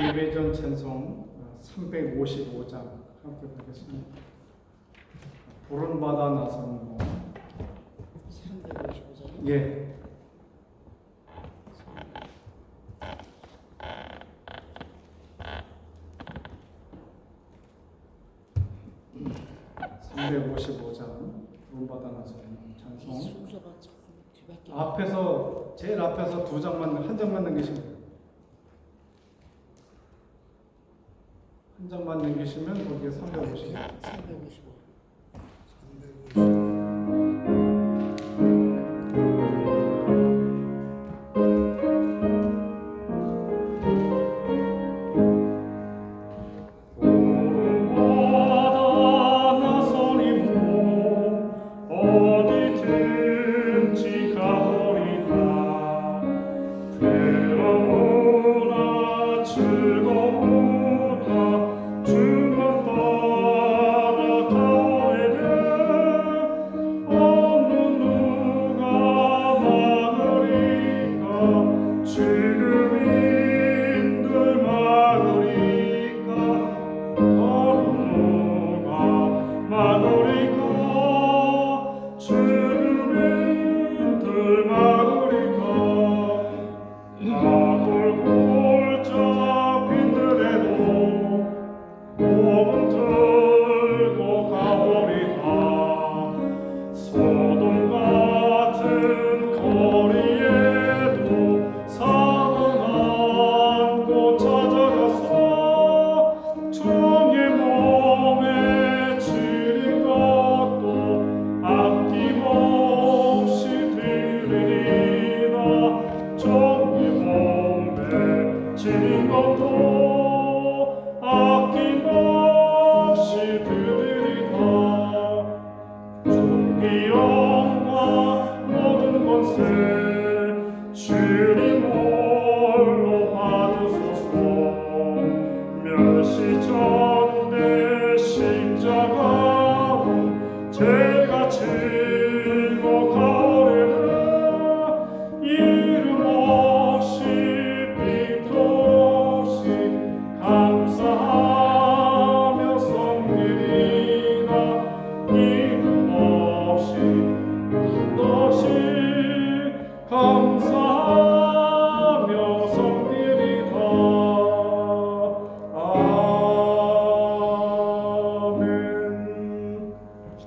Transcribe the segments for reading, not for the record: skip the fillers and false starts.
예배전 찬송 355장 함께 보겠습니다. 보른바다 나선 거. 355장? 예. 보른바다 나선 찬송. 순서가 참 뒤바뀌네. 앞에서 제일 앞에서 한 장만 남기시면 돼요. 한 장만 남기시면 거기에 350. 355.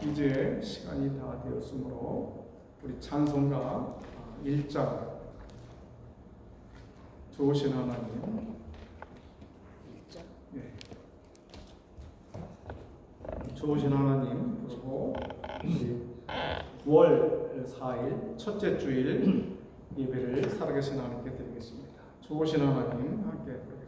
이제 시간이 다 되었으므로 우리 찬송가 1장 좋으신 하나님 1장? 네. 좋으신 하나님 그리고 9월 4일 첫째 주일 예배를 살아계신 하나님께 드리겠습니다. 좋으신 하나님 함께 드리겠습니다.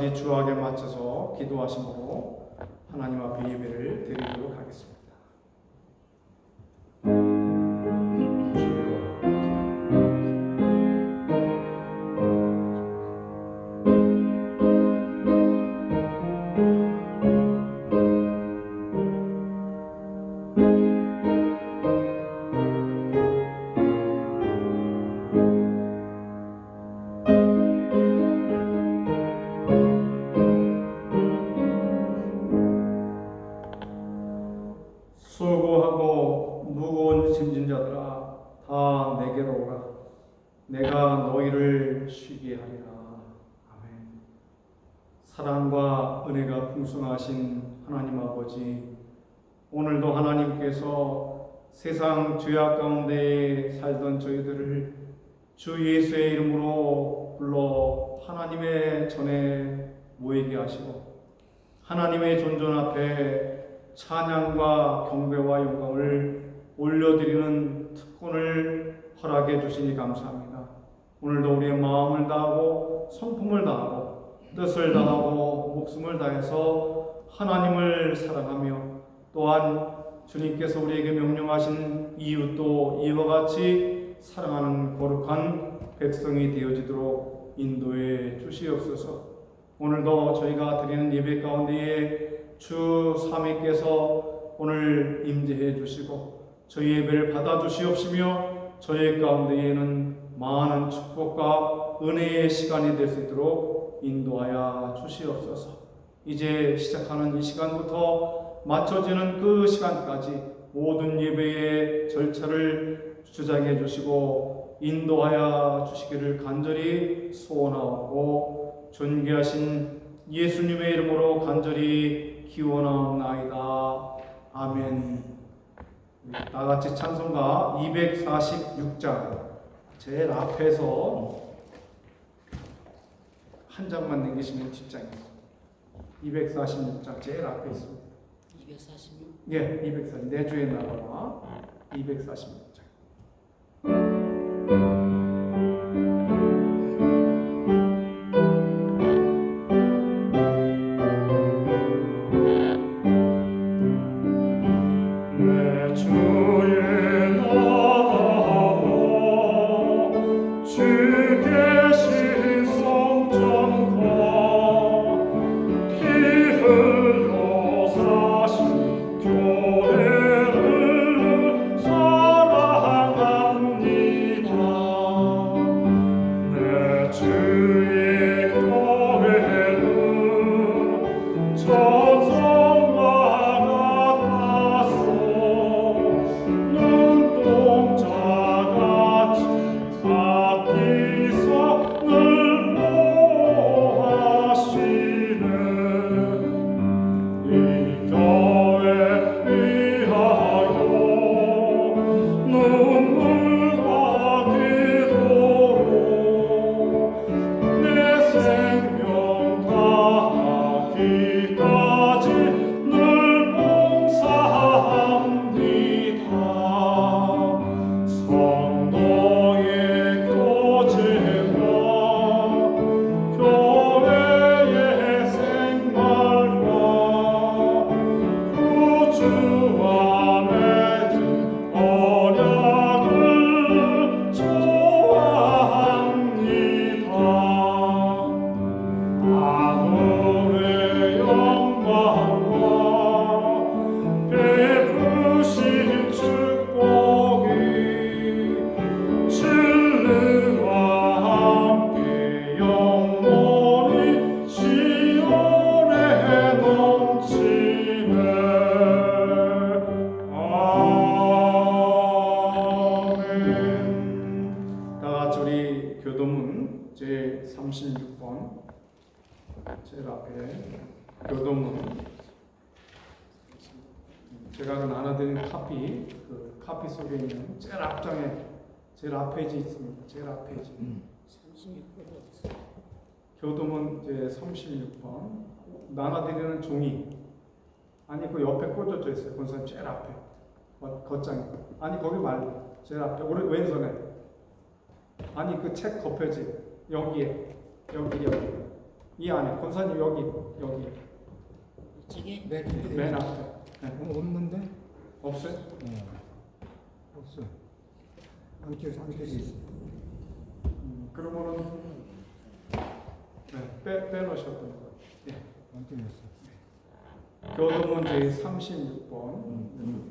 우리 주악에 맞춰서 기도하심으로 하나님 앞에 예배를 드리도록 하겠습니다. 잠을 쉬게 하리라. 아멘. 사랑과 은혜가 풍성하신 하나님 아버지, 오늘도 하나님께서 세상 죄악 가운데 살던 저희들을 주 예수의 이름으로 불러 하나님의 전에 모이게 하시고 하나님의 존전 앞에 찬양과 경배와 영광을 올려드리는 특권을 허락해 주시니 감사합니다. 오늘도 우리의 마음을 다하고 성품을 다하고 뜻을 다하고 목숨을 다해서 하나님을 사랑하며 또한 주님께서 우리에게 명령하신 이웃도 이와 같이 사랑하는 거룩한 백성이 되어지도록 인도해 주시옵소서. 오늘도 저희가 드리는 예배 가운데에 주 삼위께서 오늘 임재해 주시고 저희 예배를 받아 주시옵시며 저희 가운데에는 많은 축복과 은혜의 시간이 될 수 있도록 인도하여 주시옵소서. 이제 시작하는 이 시간부터 맞춰지는 그 시간까지 모든 예배의 절차를 주장해 주시고 인도하여 주시기를 간절히 소원하고 존귀하신 예수님의 이름으로 간절히 기원하옵나이다. 아멘. 다같이 찬송가 246장 제일 앞에서 한 장만 남기시면 뒷장이에요. 246장 제일 앞에 있습니다. 246? 예, 246. 내주에 나와 246장. 제일 앞에 교동문 제가 나눠드린 카피 속에 있는 제일 앞장에 제일 앞페이지 있습니다. 제일 앞페이지 36번 어딨어? 교동문 이제 36번 나눠드리는 종이 아니 그 옆에 꽂혀져 있어요. 권사님 제일 앞에 겉장에 아니 거기 말고 제일 앞에 오른 왼손에 아니 그 책 겉표지 여기에 여기 이 안에 권사님 여기 책에? 맨 앞에 네. 없는데? 없어요? 없어. 안쪽에 있어. 그러면은 네, 빼놓으셨던 거. 예. 안쪽에 있어. 교독문 제 36번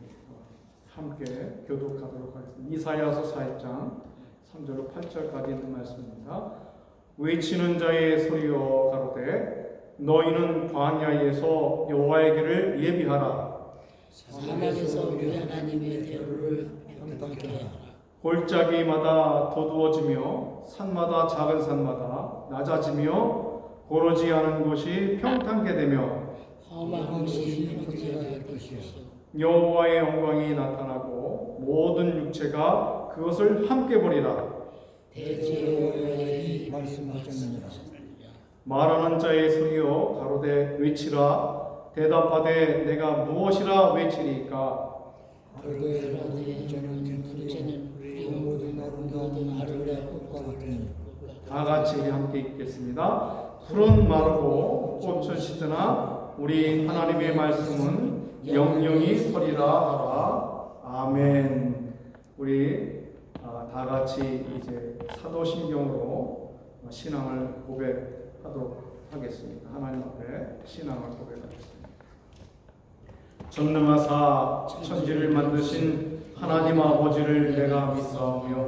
함께 교독하도록 하겠습니다. 이사야서 4장 3절로 8절까지 있는 말씀입니다. 외치는 자의 소리여 가로되 너희는 광야에서 여호와의 길을 예비하라. 사막에서 우리 하나님의 대로를 평탄케 하라. 골짜기마다 도두어지며 산마다 작은 산마다 낮아지며 고르지 않은 곳이 평탄게 되며 험한 곳이 표지가 될 것이요 여호와의 영광이 나타나고 모든 육체가 그것을 함께 보리라. 대제여호와의 말씀하셨느니라. 말하는 자의 소리여 가로되 외치라. 대답하되 내가 무엇이라 외치리까. 가로되 이제는 풀이요 모든 아름다운 아름다운 꽃과 같으니. 다 같이 우리 함께 읽겠습니다. 풀은 마르고 꽃은 시드나 우리 하나님의 말씀은 영영이 서리라 하라. 아멘. 우리 다 같이 이제 사도신경으로 신앙을 고백하도록 하겠습니다. 하나님 앞에 신앙을 고백하겠습니다. 전능하사 천지를 만드신 하나님 아버지를 내가 믿사오며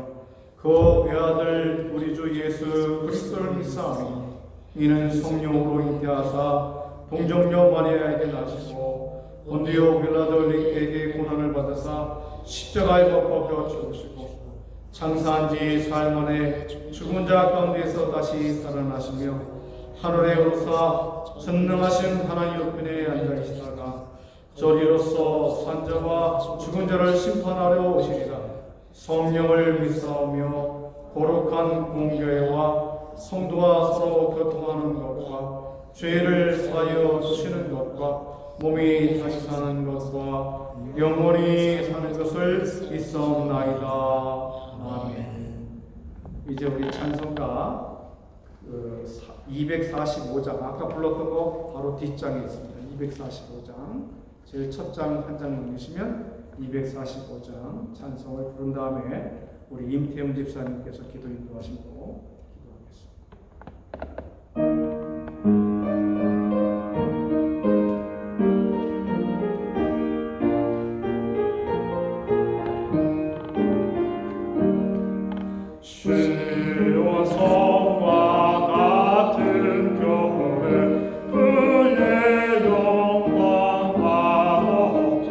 그 외아들 우리 주 예수 그리스도를 믿사오니 이는 성령으로 잉태하사 동정녀 마리아에게 나시고 본디오 빌라도에게 고난을 받으사 십자가에 못 박혀 죽으시고 장사한 지 사흘 만에 죽은 자 가운데서 다시 살아나시며 하늘에 오르사 전능하신 하나님 옆에 앉아 계시다가 저리로서 산자와 죽은 자를 심판하려 오시리라. 성령을 믿사오며 거룩한 공교회와 성도와 서로 교통하는 것과 죄를 사하여 주시는 것과 몸이 다시 사는 것과 영원히 사는 것을 믿사옵나이다. 아멘. 이제 우리 찬송가 245장 아까 불렀던 거 바로 뒷장에 있습니다. 245장 제일 첫 장 한 장 넘기시면 245장 찬송을 부른 다음에 우리 임태웅 집사님께서 기도 인도하시고 기도하겠습니다. 시온 성과 같은 교회 그의 영광 바로다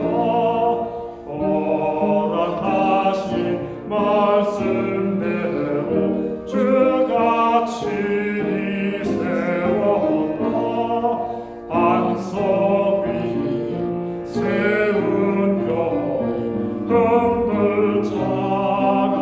허락하신 말씀대로 주가 친히 세웠다 반석 위에 세운 교회 흔들 자가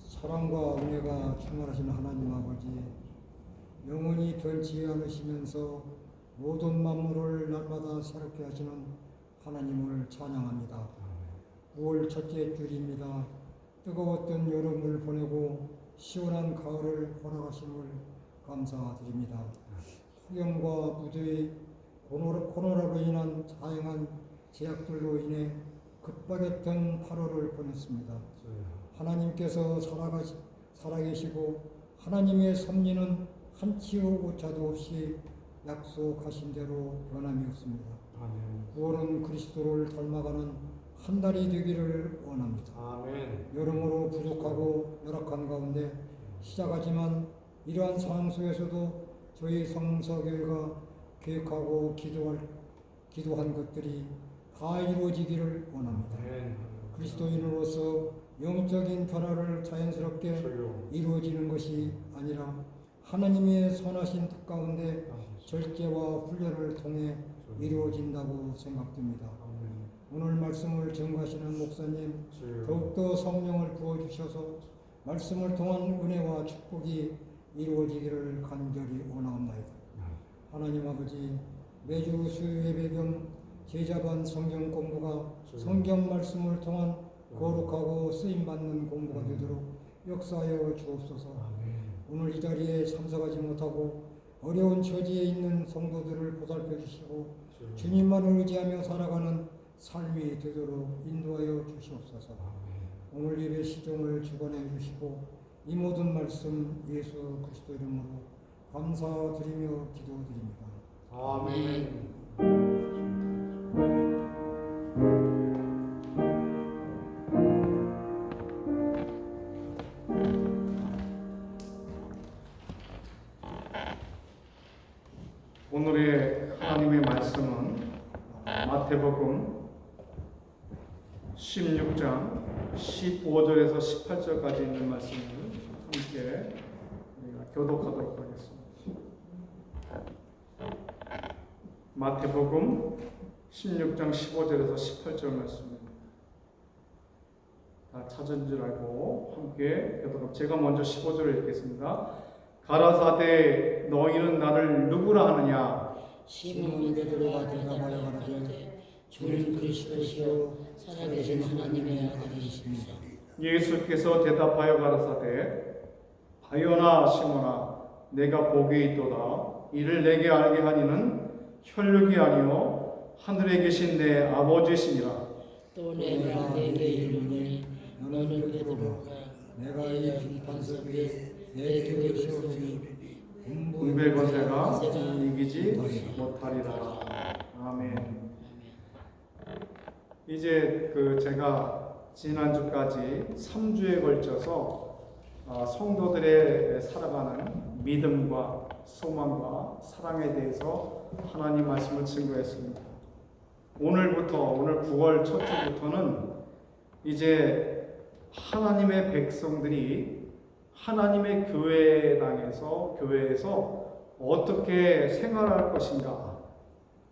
사랑과 은혜가 충만하신 하나님 아버지, 영원히 변치 않으시면서 모든 만물을 날마다 새롭게 하시는 하나님을 찬양합니다. 9월 첫째 주일입니다. 뜨거웠던 여름을 보내고 시원한 가을을 허락하심을 감사드립니다. 폭염과 무더위, 코로나로 인한 다양한 제약들로 인해 급박했던 8월을 보냈습니다. 하나님께서 살아계시고 하나님의 섭리는 한치의 오차도 없이 약속하신 대로 변함이 없습니다. 아멘. 9월은 그리스도를 닮아가는 한 달이 되기를 원합니다. 아멘. 여러모로 부족하고 열악한 가운데 시작하지만 이러한 상황 속에서도 저희 성서교회가 계획하고 기도한 것들이 다 이루어지기를 원합니다. 아멘. 그리스도인으로서 영적인 변화를 자연스럽게 저요. 이루어지는 것이 아니라 하나님의 선하신 뜻 가운데 절제와 훈련을 통해 이루어진다고 생각됩니다. 아멘. 오늘 말씀을 증거하시는 목사님 저요. 더욱더 성령을 부어주셔서 말씀을 통한 은혜와 축복이 이루어지기를 간절히 원하옵나이다. 하나님 아버지, 매주 수요 예배 겸 제자반 성경 공부가 성경 말씀을 통한 거룩하고 쓰임받는 공부가 되도록 역사하여 주옵소서. 아멘. 오늘 이 자리에 참석하지 못하고 어려운 처지에 있는 성도들을 보살펴 주시고 저요. 주님만을 의지하며 살아가는 삶이 되도록 인도하여 주시옵소서. 아멘. 오늘 예배 시종을 주관해 주시고 이 모든 말씀 예수 그리스도 이름으로 감사드리며 기도드립니다. 아멘. 오늘의 하나님의 말씀은 마태복음 16장 15절에서 18절까지 있는 말씀을 함께 우리가 교독하도록 하겠습니다. 마태복음 16장 15절에서 18절 말씀입니다. 다 찾은 줄 알고 함께 교독합니다. 제가 먼저 15절을 읽겠습니다. 가라사대 너희는 나를 누구라 하느냐? 시몬 베드로가 대답하여 가라되 주는 그리스도시요 살아계신 하나님의 아들이십니다. 예수께서 대답하여 가라사대 바요나 시몬아 내가 복이 있도다. 이를 내게 알게 하니는 혈육이 아니요 하늘에 계신 내 아버지시니라. 또 내가 내게 이르노니 너는 베드로가 내가 이 비판석 위에 내 교회 세우니 분별 권세가 이기지 못하리라. 아멘. 이제 제가 지난주까지 3주에 걸쳐서 성도들의 살아가는 믿음과 소망과 사랑에 대해서 하나님 말씀을 증거했습니다. 오늘 9월 첫 주부터는 이제 하나님의 백성들이 하나님의 교회에서 어떻게 생활할 것인가.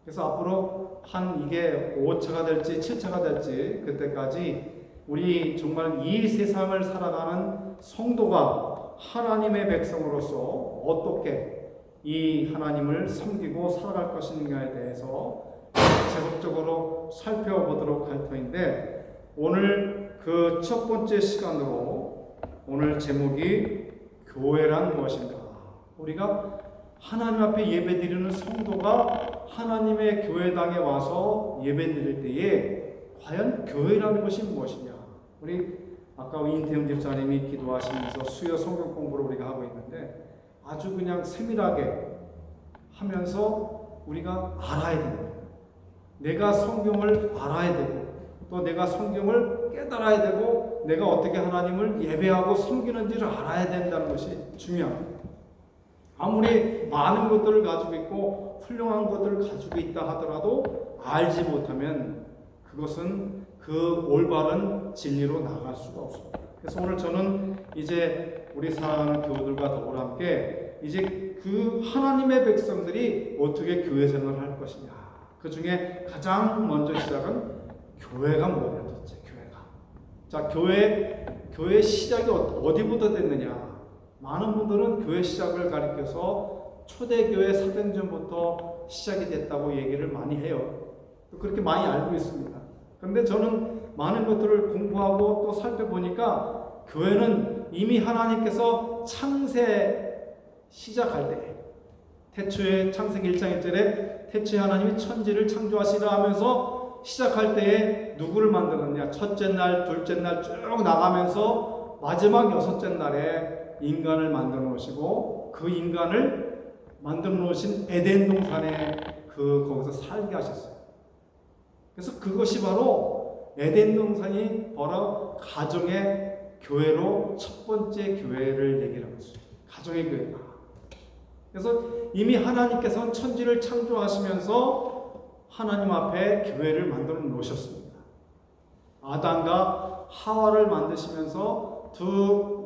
그래서 앞으로 이게 5차가 될지 7차가 될지 그때까지 우리 정말 이 세상을 살아가는 성도가 하나님의 백성으로서 어떻게 이 하나님을 섬기고 살아갈 것인가에 대해서 계속적으로 살펴보도록 할 터인데, 오늘 그 첫 번째 시간으로 오늘 제목이 교회란 무엇인가. 우리가 하나님 앞에 예배드리는 성도가 하나님의 교회당에 와서 예배드릴 때에 과연 교회라는 것이 무엇이냐. 우리 아까 인태영 집사님이 기도하시면서 수요 성경 공부를 우리가 하고 있는데 아주 그냥 세밀하게 하면서 우리가 알아야 됩니다. 내가 성경을 알아야 되고 또 내가 성경을 깨달아야 되고 내가 어떻게 하나님을 예배하고 섬기는지를 알아야 된다는 것이 중요합니다. 아무리 많은 것들을 가지고 있고 훌륭한 것들을 가지고 있다 하더라도 알지 못하면 그것은 그 올바른 진리로 나갈 수가 없습니다. 그래서 오늘 저는 이제 우리 사랑하는 교우들과 더불어 함께 이제 그 하나님의 백성들이 어떻게 교회 생활을 할 것이냐. 그 중에 가장 먼저 시작은 교회가 뭐냐 도대체 교회가. 자, 교회 시작이 어디부터 됐느냐. 많은 분들은 교회 시작을 가리켜서 초대교회 사도행전부터 시작이 됐다고 얘기를 많이 해요. 그렇게 많이 알고 있습니다. 그런데 저는 많은 것들을 공부하고 또 살펴보니까 교회는 이미 하나님께서 창세 시작할 때 태초에 창세기 1장 1절에 태초에 하나님이 천지를 창조하시라 하면서 시작할 때에 누구를 만들었냐. 첫째 날, 둘째 날 쭉 나가면서 마지막 여섯째 날에 인간을 만들어 놓으시고 그 인간을 만들어 놓으신 에덴 동산에 거기서 살게 하셨어요. 그래서 그것이 바로 에덴 동산이 바로 가정의 교회로 첫 번째 교회를 얘기를 하고 있어요. 가정의 교회다. 그래서 이미 하나님께서는 천지를 창조하시면서 하나님 앞에 교회를 만들어 놓으셨습니다. 아담과 하와를 만드시면서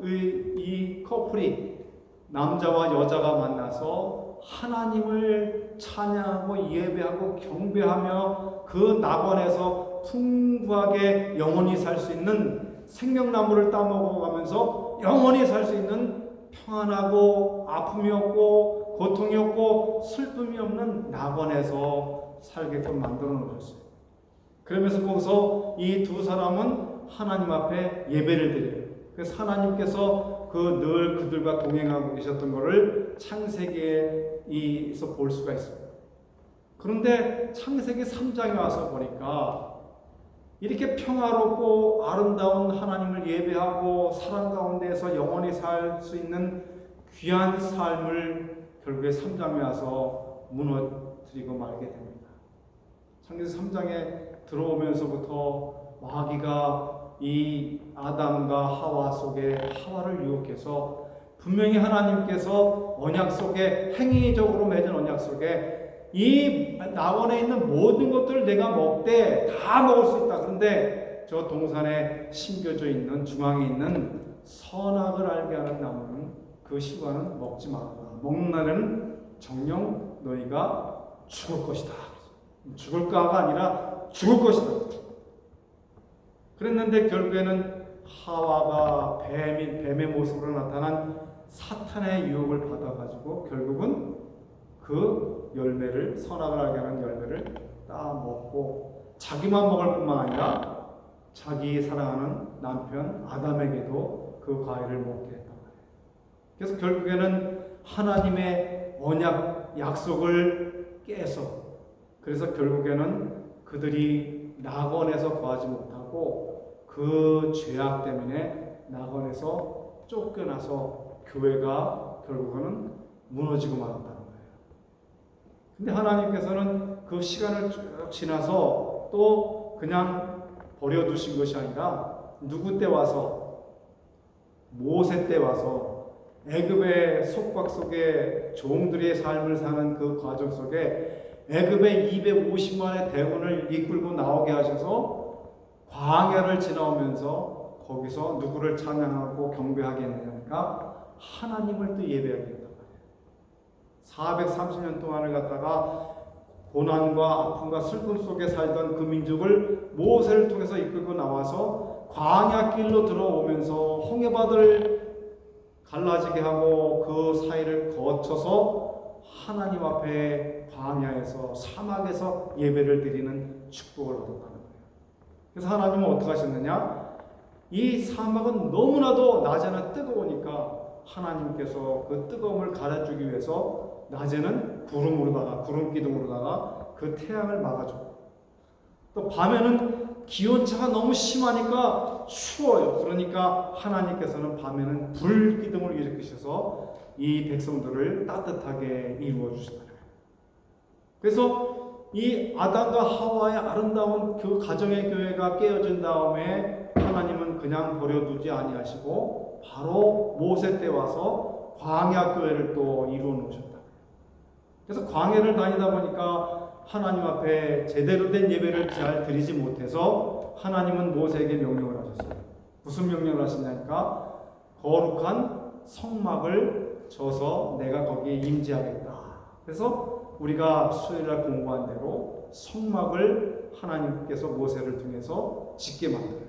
이 커플이 남자와 여자가 만나서 하나님을 찬양하고 예배하고 경배하며 그 낙원에서 풍부하게 영원히 살 수 있는 생명나무를 따먹어가면서 영원히 살 수 있는 평안하고 아픔이 없고 고통이 없고 슬픔이 없는 낙원에서 살게끔 만들어 놓으셨어요. 그러면서 거기서 이 두 사람은 하나님 앞에 예배를 드려요. 그래서 하나님께서 늘 그들과 동행하고 계셨던 것을 창세기에서 볼 수가 있어요. 그런데 창세기 3장에 와서 보니까 이렇게 평화롭고 아름다운 하나님을 예배하고 사랑 가운데에서 영원히 살 수 있는 귀한 삶을 결국에 3장에 와서 무너뜨리고 말게 됩니다. 창세기 3장에 들어오면서부터 마귀가 이 아담과 하와 속에 하와를 유혹해서 분명히 하나님께서 언약 속에 행위적으로 맺은 언약 속에 이 낙원에 있는 모든 것들을 내가 먹되 다 먹을 수 있다. 그런데 저 동산에 심겨져 있는 중앙에 있는 선악을 알게 하는 나무는 그 시과는 먹지 말라. 먹는 날에는 정녕 너희가 죽을 것이다. 죽을까가 아니라 죽을 것이다. 그랬는데 결국에는 하와가 뱀의 모습으로 나타난 사탄의 유혹을 받아가지고 결국은 그 열매를 선악을 알게 하는 열매를 따먹고 자기만 먹을 뿐만 아니라 자기 사랑하는 남편 아담에게도 그 과일을 먹게 했단 말이에요. 그래서 결국에는 하나님의 언약 약속을 깨서 그래서 결국에는 그들이 낙원에서 거하지 못하고 그 죄악 때문에 낙원에서 쫓겨나서 교회가 결국은 무너지고 말았다는 거예요. 근데 하나님께서는 그 시간을 쭉 지나서 또 그냥 버려두신 것이 아니라 누구 때 와서 모세 때 와서 애굽의 속박 속에 종들의 삶을 사는 그 과정 속에 애굽의 250만의 대군을 이끌고 나오게 하셔서 광야를 지나오면서 거기서 누구를 찬양하고 경배하게 했느냐니까 하나님을 또 예배하게 했단 말이에요. 430년 동안을 갖다가 고난과 아픔과 슬픔 속에 살던 그 민족을 모세를 통해서 이끌고 나와서 광야길로 들어오면서 홍해바다를 갈라지게 하고 그 사이를 거쳐서 하나님 앞에 광야에서 사막에서 예배를 드리는 축복을 얻었다는 거예요. 그래서 하나님은 어떻게 하셨느냐? 이 사막은 너무나도 낮에는 뜨거우니까 하나님께서 그 뜨거움을 가려주기 위해서 낮에는 구름 기둥으로다가 그 태양을 막아주고 또 밤에는 기온차가 너무 심하니까 추워요. 그러니까 하나님께서는 밤에는 불 기둥을 일으키셔서 이 백성들을 따뜻하게 이루어 주시더라고요. 그래서 이 아담과 하와의 아름다운 그 가정의 교회가 깨어진 다음에 하나님은 그냥 버려두지 아니하시고 바로 모세 때 와서 광야 교회를 또 이루어 놓으셨다. 그래서 광야를 다니다 보니까 하나님 앞에 제대로 된 예배를 잘 드리지 못해서 하나님은 모세에게 명령을 하셨어요. 무슨 명령을 하시냐니까 거룩한 성막을 져서 내가 거기에 임재하겠다. 그래서 우리가 수요일날 공부한 대로 성막을 하나님께서 모세를 통해서 짓게 만들어요.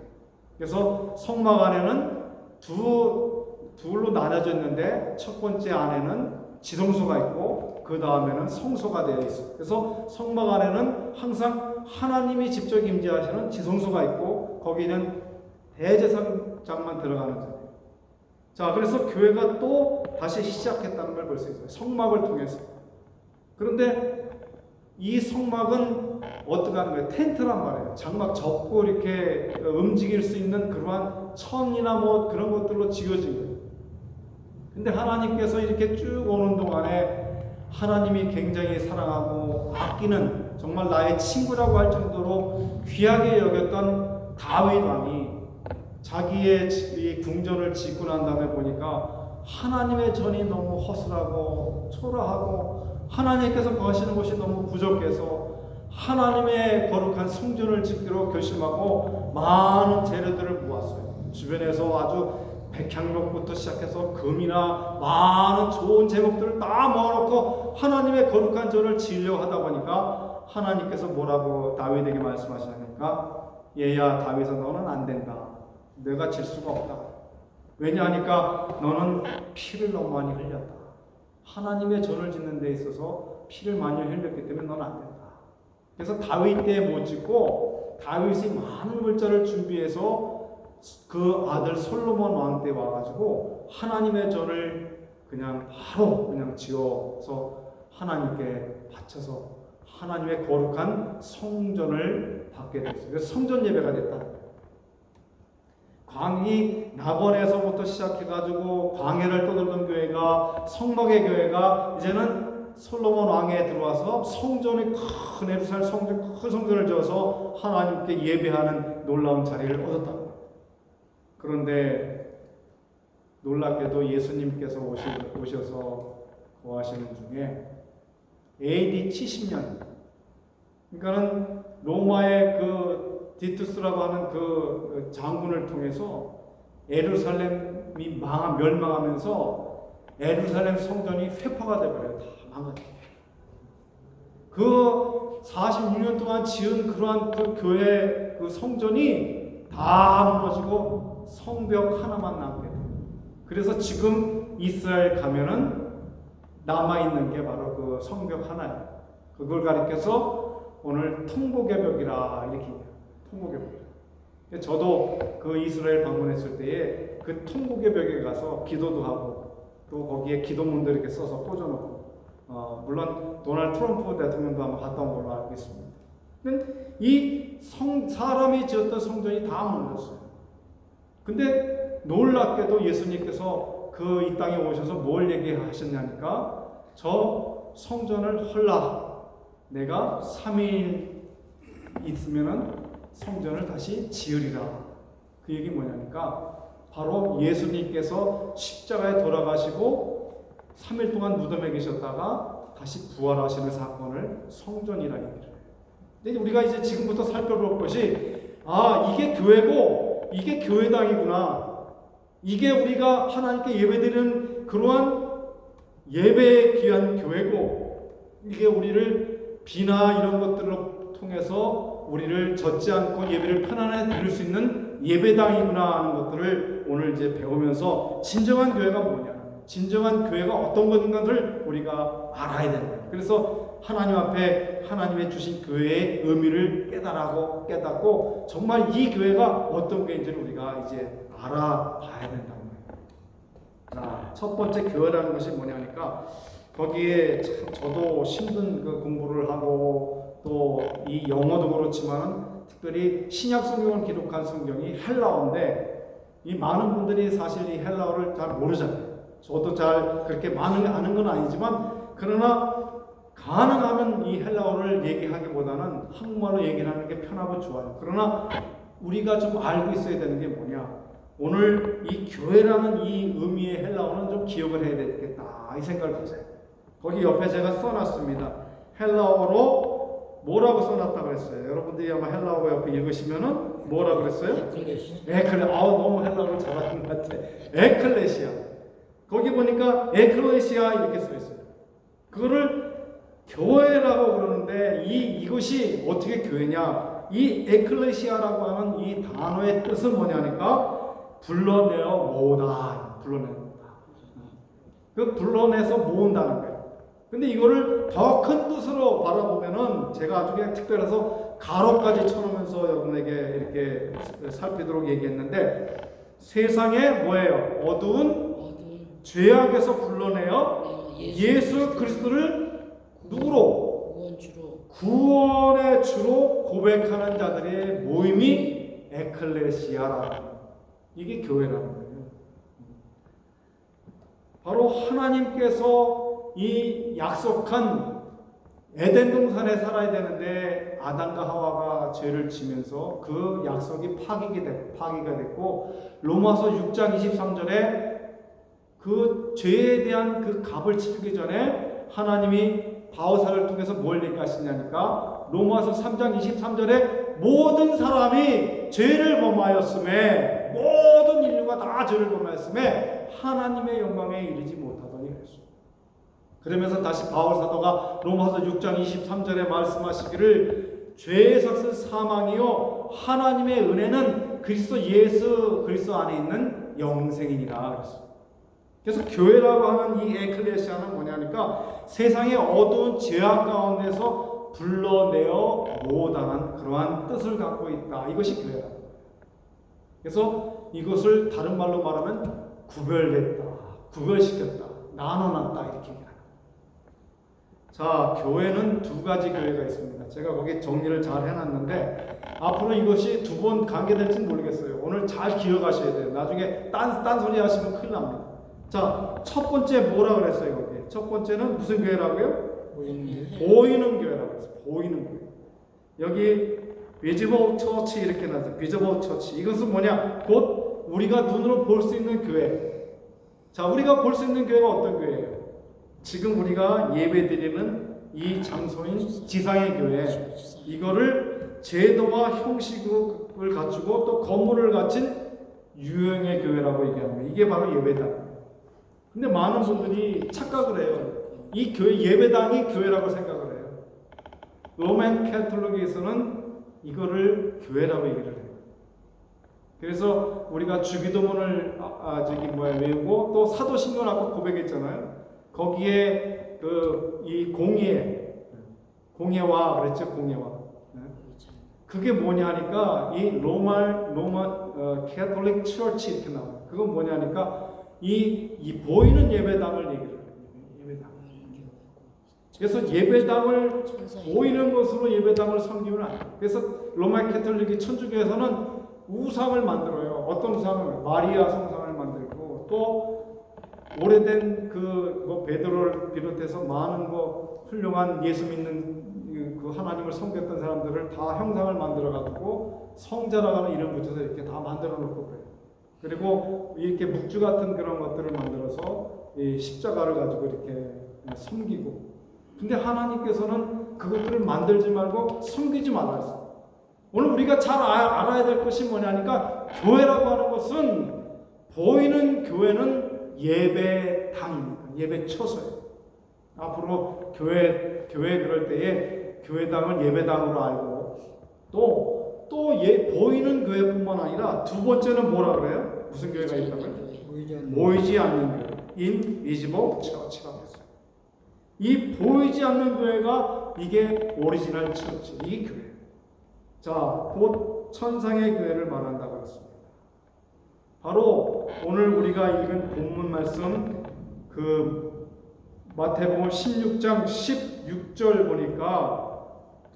그래서 성막 안에는 둘로 나눠져 있는데 첫 번째 안에는 지성소가 있고 그 다음에는 성소가 되어 있어요. 그래서 성막 안에는 항상 하나님이 직접 임재하시는 지성소가 있고 거기는 대제사장만 들어가는 자리예요. 자, 그래서 교회가 또 다시 시작했다는 걸 볼 수 있어요. 성막을 통해서. 그런데 이 성막은 어떻게 하는 거예요? 텐트란 말이에요. 장막 접고 이렇게 움직일 수 있는 그러한 천이나 뭐 그런 것들로 지어진 거예요. 근데 하나님께서 이렇게 쭉 오는 동안에 하나님이 굉장히 사랑하고 아끼는 정말 나의 친구라고 할 정도로 귀하게 여겼던 다윗 왕이 자기의 이 궁전을 짓고 난 다음에 보니까 하나님의 전이 너무 허술하고 초라하고 하나님께서 거하시는 곳이 너무 부족해서 하나님의 거룩한 성전을 짓기로 결심하고 많은 재료들을 모았어요. 주변에서 아주 백향목부터 시작해서 금이나 많은 좋은 제목들을 다 모아놓고 하나님의 거룩한 전을 지으려고 하다 보니까 하나님께서 뭐라고 다윗에게 말씀하시냐니까 얘야 다윗아 너는 안 된다. 내가 질 수가 없다. 왜냐하니까 너는 피를 너무 많이 흘렸다. 하나님의 전을 짓는 데 있어서 피를 많이 흘렸기 때문에 너는 안 된다. 그래서 다윗 때에 못 짓고 다윗이 많은 물자를 준비해서 그 아들 솔로몬 왕 때 와가지고 하나님의 전을 그냥 바로 그냥 지어서 하나님께 바쳐서 하나님의 거룩한 성전을 받게 됐어요. 그래서 성전 예배가 됐다. 광희 낙원에서부터 시작해가지고 광해를 떠돌던 교회가 성막의 교회가 이제는 솔로몬 왕에 들어와서 성전이 큰 예루살렘 성전 큰 성전을 지어서 하나님께 예배하는 놀라운 자리를 얻었다. 그런데 놀랍게도 예수님께서 오셔서 거하시는 중에 AD 70년, 그러니까는 로마의 그 디투스라고 하는 그 장군을 통해서 예루살렘이 멸망하면서 예루살렘 성전이 회파가 되버려요. 다 망가져. 그 46년 동안 지은 그러한 그 교회 그 성전이 다 무너지고 성벽 하나만 남게 돼요. 그래서 지금 이스라엘 가면은 남아있는 게 바로 그 성벽 하나예요. 그걸 가리켜서 오늘 통곡의 벽이라 이렇게 얘기해요. 통곡의 벽. 저도 그 이스라엘 방문했을 때에 그 통곡의 벽에 가서 기도도 하고 또 거기에 기도문들 이렇게 써서 꽂아놓고 물론 도널드 트럼프 대통령도 한번 갔다 온 걸로 알고 있습니다. 근데 이 사람이 지었던 성전이 다 무너졌어요. 근데 놀랍게도 예수님께서 그 이 땅에 오셔서 뭘 얘기하셨냐니까 저 성전을 헐라 내가 3일 있으면은 성전을 다시 지으리라. 그 얘기 뭐냐니까 바로 예수님께서 십자가에 돌아가시고 3일 동안 무덤에 계셨다가 다시 부활하시는 사건을 성전이라 얘기를 해요. 근데 우리가 이제 지금부터 살펴볼 것이 이게 교회고 이게 교회당이구나. 이게 우리가 하나님께 예배드리는 그러한 예배에 귀한 교회고 이게 우리를 비나 이런 것들을 통해서 우리를 젖지 않고 예배를 편안하게 드릴 수 있는 예배당이구나 하는 것들을 오늘 이제 배우면서 진정한 교회가 뭐냐, 진정한 교회가 어떤 것인가를 우리가 알아야 되는 거예요. 그래서 하나님 앞에 하나님의 주신 교회의 의미를 깨닫고 정말 이 교회가 어떤 교회인지를 우리가 이제 알아봐야 된다는 거예요. 자, 첫 번째 교회라는 것이 뭐냐니까 거기에 참 저도 힘든 그 공부를 하고 또 이 영어도 그렇지만 특별히 신약 성경을 기록한 성경이 헬라어인데 이 많은 분들이 사실 이 헬라어를 잘 모르잖아요. 저도 잘 그렇게 많은 아는 건 아니지만 그러나 가능하면 이 헬라어를 얘기하기보다는 한국말로 얘기하는 게 편하고 좋아요. 그러나 우리가 좀 알고 있어야 되는 게 뭐냐, 오늘 이 교회라는 이 의미의 헬라어는 좀 기억을 해야 되겠다 이 생각을 했어요. 거기 옆에 제가 써놨습니다. 헬라어로 뭐라고 써놨다고 했어요? 여러분들이 아마 헬라어 옆에 읽으시면은 뭐라고 그랬어요? 너무 헬라어를 잘하는 것 같아. 에클레시아. 거기 보니까 에클레시아 이렇게 써 있어요. 그거를 교회라고 그러는데 이것이 어떻게 교회냐? 이 에클레시아라고 하는 이 단어의 뜻은 뭐냐니까 불러내어 모으다. 불러낸다. 그 불러내서 모은다는 거예요. 근데 이거를 더 큰 뜻으로 바라보면은 제가 아주 그냥 특별해서 가로까지 쳐놓으면서 여러분에게 이렇게 살피도록 얘기했는데 세상에 뭐예요? 어두운 죄악에서 불러내어 예수 그리스도를 누구로? 구원의 주로 고백하는 자들의 모임이 에클레시아라는 거예요. 이게 교회라는 거예요. 바로 하나님께서 이 약속한 에덴 동산에 살아야 되는데 아담과 하와가 죄를 지면서 그 약속이 파기가 됐고, 로마서 6장 23절에 그 죄에 대한 그 값을 치르기 전에 하나님이 바오사를 통해서 뭘 얘기하시냐니까, 로마서 3장 23절에 모든 사람이 죄를 범하였음에, 모든 인류가 다 죄를 범하였음에 하나님의 영광에 이르지 못하더니 그랬어요. 그러면서 다시 바울 사도가 로마서 6장 23절에 말씀하시기를 죄의 삭은 사망이요 하나님의 은혜는 그리스도 안에 있는 영생이니라 그랬어요. 그래서 교회라고 하는 이 에클레시아는 뭐냐니까 세상의 어두운 죄악 가운데서 불러내어 모으다는 그러한 뜻을 갖고 있다. 이것이 교회다. 그래서 이것을 다른 말로 말하면 구별됐다, 구별시켰다, 나눠놨다 이렇게 얘기합니다. 자, 교회는 두 가지 교회가 있습니다. 제가 거기 정리를 잘 해놨는데 앞으로 이것이 두 번 강조될지는 모르겠어요. 오늘 잘 기억하셔야 돼요. 나중에 딴 소리 하시면 큰일 납니다. 자, 첫 번째 뭐라 그랬어요? 거기에 첫 번째는 무슨 교회라고요? 보이는 교회라고 했어요. 보이는 교회. 여기 비저블 처치 이렇게 나왔어요. 비저블 처치. 이것은 뭐냐? 곧 우리가 눈으로 볼 수 있는 교회. 자, 우리가 볼 수 있는 교회가 어떤 교회예요? 지금 우리가 예배드리는 이 장소인 지상의 교회, 이거를 제도와 형식을 갖추고 또 건물을 갖춘 유형의 교회라고 얘기합니다. 이게 바로 예배당. 근데 많은 분들이 착각을 해요. 이 교회 예배당이 교회라고 생각을 해요. 로맨 캐톨릭에서는 이거를 교회라고 얘기를 해요. 그래서 우리가 주기도문을 외우고 또 사도신경 아까 고백했잖아요. 거기에 이 공예화 그랬죠. 공예화. 그게 뭐냐니까 이 로마 캐톨릭 처치 이렇게 나와요. 그건 뭐냐니까 이 보이는 예배당을 얘기를 해요. 예배당. 그래서 예배당을 보이는 것으로 예배당을 섬기면 안 돼요. 그래서 로마 캐톨릭이 천주교에서는 우상을 만들어요. 어떤 우상을? 마리아 성상을 만들고 또 오래된 베드로를 비롯해서 많은 훌륭한 예수 믿는 그 하나님을 섬겼던 사람들을 다 형상을 만들어 가지고 성자라고 하는 이름 붙여서 이렇게 다 만들어 놓고 그래요. 그리고 이렇게 묵주 같은 그런 것들을 만들어서 이 십자가를 가지고 이렇게 섬기고. 근데 하나님께서는 그것들을 만들지 말고 섬기지 말라 했어요. 오늘 우리가 잘 알아야 될 것이 뭐냐니까 교회라고 하는 것은 보이는 교회는 예배당입니다. 예배처소예요. 앞으로 교회 그럴 때에 교회당을 예배당으로 알고 또 보이는 교회뿐만 아니라 두 번째는 뭐라 그래요? 무슨 교회가 있다고요? 보이지 않는 교회. Invisible Church라고 했어요. 이 보이지 않는 교회가 이게 오리지널 처치, 이게 교회예요. 자, 곧 천상의 교회를 말한다고 했습니다. 바로 오늘 우리가 읽은 본문 말씀 마태복음 16장 16절 보니까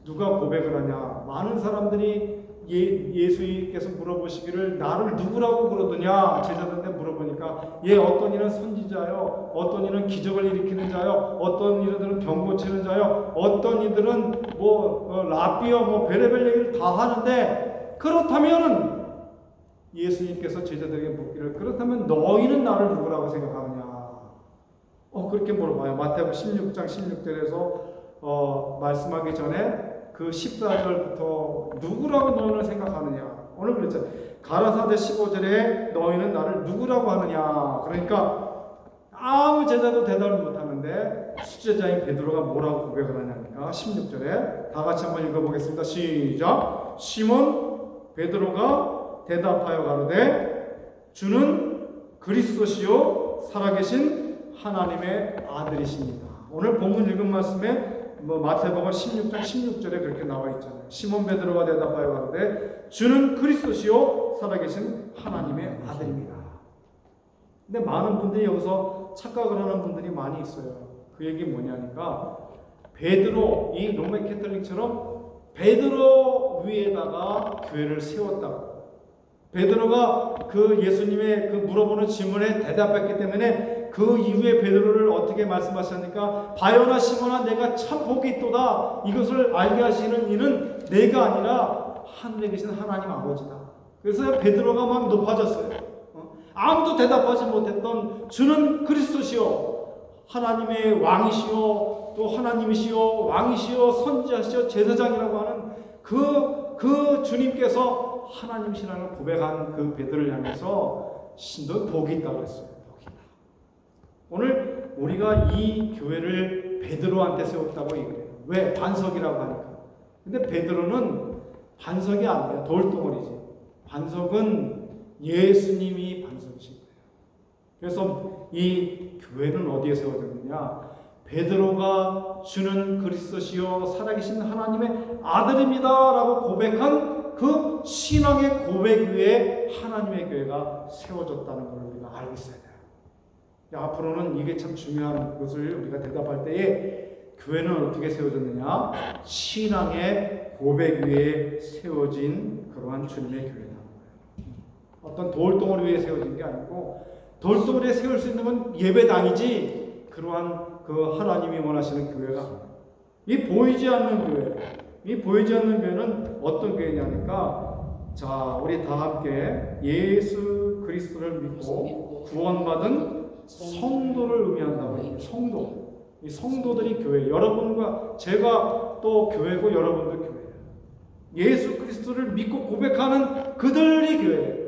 누가 고백을 하냐? 많은 사람들이 예수님께서 물어보시기를 나를 누구라고 부르더냐? 제자들한테 물어보니까 어떤 이는 선지자요, 어떤 이는 기적을 일으키는 자요, 어떤 이들은 병 고치는 자요, 어떤 이들은 라비어 베레벨 얘기를 다 하는데 그렇다면은 예수님께서 제자들에게 묻기를 그렇다면 너희는 나를 누구라고 생각하느냐? 그렇게 물어봐요. 마태복음 16장 16절에서 말씀하기 전에 그 14절부터 누구라고 너희는 생각하느냐? 오늘 그랬죠. 가라사대 15절에 너희는 나를 누구라고 하느냐? 그러니까 아무 제자도 대답을 못하는데 수제자인 베드로가 뭐라고 고백을 하냐니까 16절에 다 같이 한번 읽어보겠습니다. 시작. 시몬 베드로가 대답하여 가로되 주는 그리스도시요 살아계신 하나님의 아들이십니다. 오늘 본문 읽은 말씀에 마태복음 16장 16절에 그렇게 나와 있잖아요. 시몬 베드로가 대답하여 가로되 주는 그리스도시요 살아계신 하나님의 아들입니다. 근데 많은 분들이 여기서 착각을 하는 분들이 많이 있어요. 그 얘기 뭐냐니까 베드로, 이 로마 캐톨릭처럼 베드로 위에다가 교회를 세웠다고. 베드로가 그 예수님의 그 물어보는 질문에 대답했기 때문에 그 이후에 베드로를 어떻게 말씀하셨습니까? 바요나 시몬아, 내가 참 복이 있도다. 이것을 알게 하시는 이는 내가 아니라 하늘에 계신 하나님 아버지다. 그래서 베드로가 막 높아졌어요. 아무도 대답하지 못했던 주는 그리스도시요, 하나님의 왕이시요, 또 하나님이시요, 왕이시요, 선지자시요, 제사장이라고 하는 그 주님께서 하나님이시라는 고백한 그 베드로를 향해서 너 복이 있다고 그랬어요. 복이 있다. 오늘 우리가 이 교회를 베드로한테 세웠다고 얘기해요. 왜? 반석이라고 하니까. 근데 베드로는 반석이 아니에요. 돌덩어리지. 반석은 예수님이 반석이신 거예요. 그래서 이 교회는 어디에 세워졌느냐? 베드로가 주는 그리스도시요 살아계신 하나님의 아들입니다 라고 고백한 그 신앙의 고백 위에 하나님의 교회가 세워졌다는 걸 우리가 알고 있어야 돼요. 앞으로는 이게 참 중요한 것을 우리가 대답할 때에 교회는 어떻게 세워졌느냐? 신앙의 고백 위에 세워진 그러한 주님의 교회라는 거예요. 어떤 돌덩어리 위에 세워진 게 아니고, 돌덩어리에 세울 수 있는 건 예배당이지 그러한 그 하나님이 원하시는 교회가, 이 보이지 않는 교회, 이 보이지 않는 교회는 어떤 교회냐니까, 자, 우리 다 함께 예수 그리스도를 믿고 구원받은 성도를 의미한다고 해요. 성도. 이 성도들이 교회, 여러분과 제가 또 교회고 여러분도 교회예요. 예수 그리스도를 믿고 고백하는 그들이 교회예요.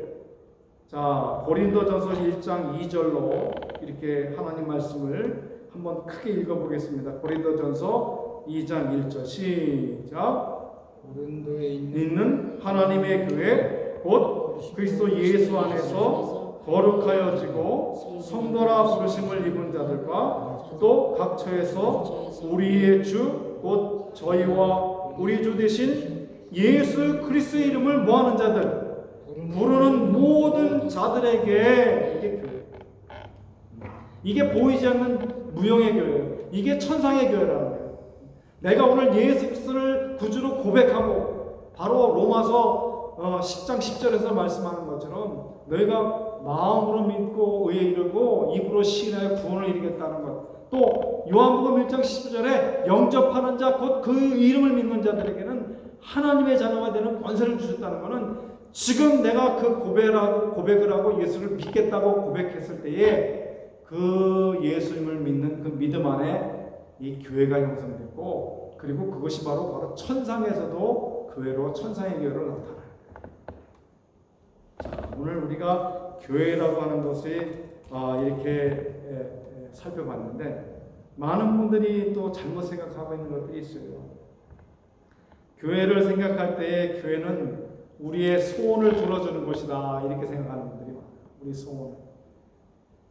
자, 고린도전서 1장 2절로 이렇게 하나님 말씀을 한번 크게 읽어보겠습니다. 고린도전서 2장 1절 시작. 고린도에 있는 하나님의 교회 곧 그리스도 예수 안에서 거룩하여지고 성도라 부르심을 입은 자들과 또 각 처에서 우리의 주 곧 저희와 우리 주 되신 예수 그리스도의 이름을 모하는 자들, 부르는 모든 자들에게 이게 교회. 이게 보이지 않는 무형의 교회예요. 이게 천상의 교회라는 거예요. 내가 오늘 예수 그리스도를 구주로 고백하고, 바로 로마서 10장 10절에서 말씀하는 것처럼 너희가 마음으로 믿고 의에 이르고 입으로 시인하여 구원을 이루겠다는 것. 또 요한복음 1장 10절에 영접하는 자 곧 그 이름을 믿는 자들에게는 하나님의 자녀가 되는 권세를 주셨다는 것은, 지금 내가 그 고백을 하고 예수를 믿겠다고 고백했을 때에 그 예수님을 믿는 그 믿음 안에 이 교회가 형성됐고, 그리고 그것이 바로 천상에서도 교회로, 천상의 교회로 나타나요. 자, 오늘 우리가 교회라고 하는 것을 이렇게 살펴봤는데, 많은 분들이 또 잘못 생각하고 있는 것들이 있어요. 교회를 생각할 때에 교회는 우리의 소원을 들어주는 곳이다 이렇게 생각하는 분들이 많아요. 우리 소원.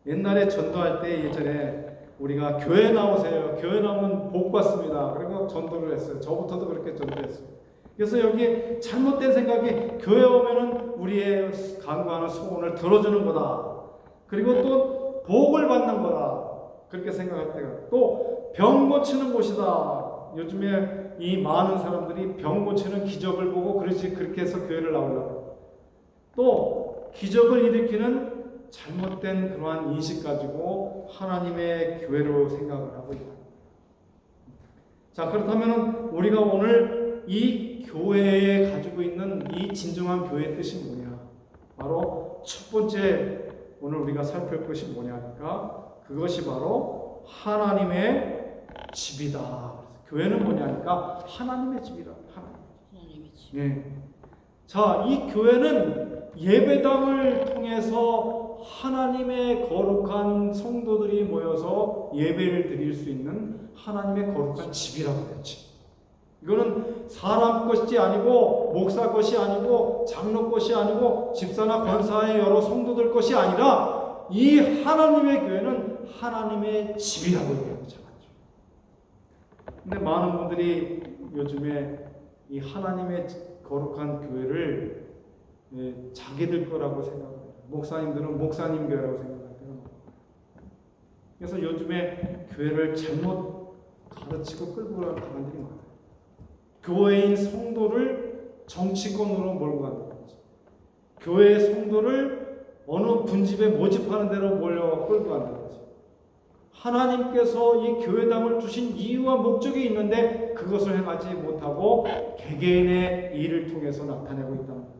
옛날에 전도할 때 예전에 우리가 교회 나오세요, 교회 나오면 복 받습니다, 그리고 전도를 했어요. 저부터도 그렇게 전도했어요. 그래서 여기 잘못된 생각이, 교회 오면은 우리의 간구하는 소원을 들어주는 거다, 그리고 또 복을 받는 거다, 그렇게 생각할 때가, 또 병 고치는 곳이다. 요즘에 이 많은 사람들이 병 고치는 기적을 보고 그렇게 해서 교회를 나오려고, 또 기적을 일으키는 잘못된 그러한 인식 가지고 하나님의 교회로 생각을 하고 있다. 자, 그렇다면 우리가 오늘 이 교회에 가지고 있는 이 진정한 교회의 뜻이 뭐냐? 바로 첫 번째 오늘 우리가 살펴볼 것이 뭐냐니까, 그것이 바로 하나님의 집이다. 교회는 뭐냐니까 하나님의 집이다. 하나님의 집. 네. 자, 이 교회는 예배당을 통해서 하나님의 거룩한 성도들이 모여서 예배를 드릴 수 있는 하나님의 거룩한 집이라고 했지. 이거는 사람 것이 아니고, 목사 것이 아니고, 장로 것이 아니고, 집사나 권사의 여러 성도들 것이 아니라, 이 하나님의 교회는 하나님의 집이라고 얘기하죠. 근데 많은 분들이 요즘에 이 하나님의 거룩한 교회를 자기들 거라고 생각해요. 목사님들은 목사님 교회라고 생각할 때가 많아요. 그래서 요즘에 교회를 잘못 가르치고 끌고 가는 일이 많아요. 교회인 성도를 정치권으로 몰고 간다는 거죠. 교회의 성도를 어느 분집에 모집하는 대로 몰려 끌고 간다는 거죠. 하나님께서 이 교회당을 주신 이유와 목적이 있는데 그것을 행하지 못하고 개개인의 일을 통해서 나타내고 있다는 거예요.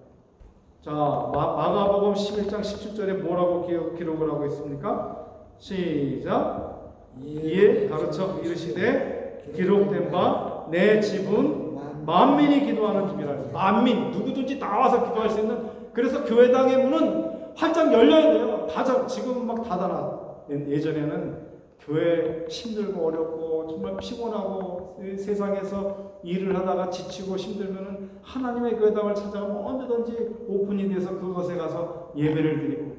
자, 마가복음 11장 17절에 뭐라고 기록을 하고 있습니까? 시작. 이에 가르쳐 이르시되 기록된 바 내 집은 만민이 기도하는 집이라. 만민, 누구든지 나와서 기도할 수 있는. 그래서 교회당의 문은 활짝 열려야 돼요. 지금은 막 닫아놔. 예전에는 교회 힘들고 어렵고 정말 피곤하고 세상에서 일을 하다가 지치고 힘들면은 하나님의 교회당을 찾아가면 언제든지 오픈이 돼서 그곳에 가서 예배를 드리고.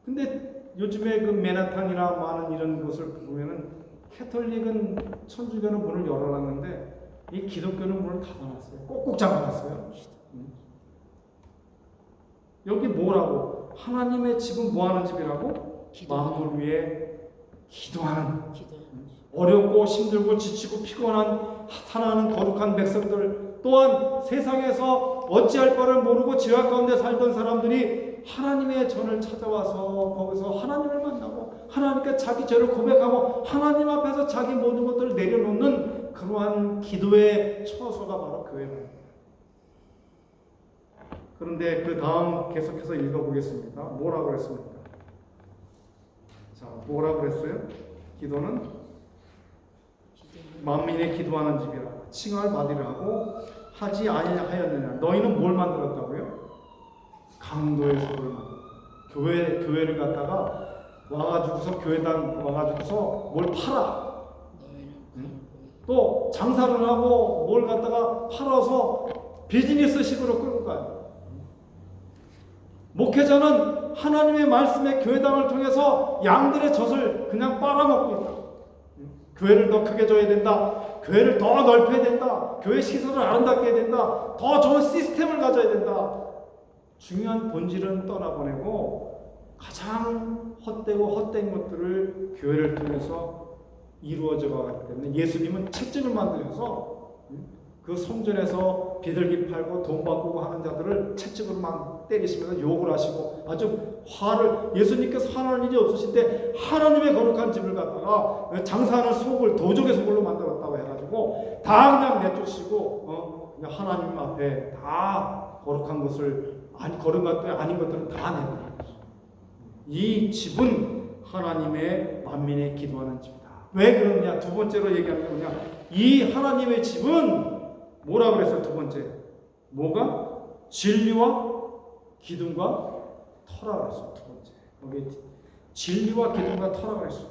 근데 요즘에 그 맨하탄이나 많은 이런 곳을 보면은 캐톨릭은 천주교는 문을 열어놨는데 이 기독교는 문을 닫아놨어요. 꼭꼭 잠가놨어요. 여기 뭐라고? 하나님의 집은 뭐하는 집이라고? 만물 위에 기도하는, 어렵고 힘들고 지치고 피곤한 사랑하는 거룩한 백성들, 또한 세상에서 어찌할 바를 모르고 죄악 가운데 살던 사람들이 하나님의 전을 찾아와서 거기서 하나님을 만나고 하나님께 자기 죄를 고백하고 하나님 앞에서 자기 모든 것들을 내려놓는 그러한 기도의 처소가 바로 교회입니다. 그런데 그 다음 계속해서 읽어보겠습니다. 뭐라고 했습니까? 자, 뭐라고 그랬어요? 기도는 만민의 기도하는 집이라 칭할 받으려 하고 하지 아니하였느냐. 너희는 뭘 만들었다고요? 강도의 소를 만들었다. 교회를 갖다가 와가지고서 교회당 와가지고서 뭘 팔아. 또 장사를 하고 뭘 갖다가 팔아서 비즈니스식으로 끌고 가요. 목회자는 하나님의 말씀에 교회당을 통해서 양들의 젖을 그냥 빨아먹고 있다. 교회를 더 크게 줘야 된다. 교회를 더 넓혀야 된다. 교회 시설을 아름답게 해야 된다. 더 좋은 시스템을 가져야 된다. 중요한 본질은 떠나보내고 가장 헛되고 헛된 것들을 교회를 통해서 이루어져 가기 때문에 예수님은 채찍을 만들어서 그 성전에서 비둘기 팔고 돈 바꾸고 하는 자들을 채찍으로 막 때리시면서 욕을 하시고 아주 예수님께서 화나는 일이 없으실 때 하나님의 거룩한 집을 갖다가 장사하는 속을 도적의 속을로 만들었다고 해가지고 다 그냥 내쫓으시고 그냥 하나님 앞에 다 거룩한 것을 거룩한 것들 아닌 것들은 다 내버려요. 이 집은 하나님의 만민의 기도하는 집이다. 왜 그러냐? 두 번째로 얘기하는 게 뭐냐? 이 하나님의 집은 뭐라 그랬어요? 두 번째 뭐가? 진리와 기둥과 터라 그랬어요. 두 번째 거기 진리와 기둥과 터라 그랬어요.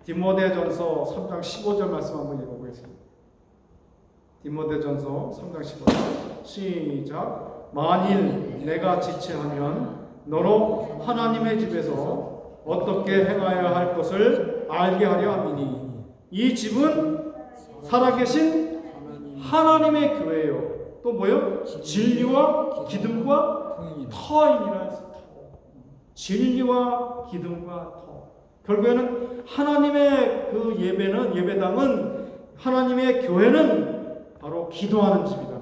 디모데전서 3장 15절 말씀 한번 읽어보겠습니다. 디모데전서 3장 15절 시작. 만일 내가 지체하면 너로 하나님의 집에서 어떻게 행하여야 할 것을 알게 하려 함이니 이 집은 살아계신 하나님의 교회예요. 또 뭐요? 진리와 기둥과 터이니라 했어요. 진리와 기둥과 터. 결국에는 하나님의 그 예배당은 하나님의 교회는 바로 기도하는 집이다.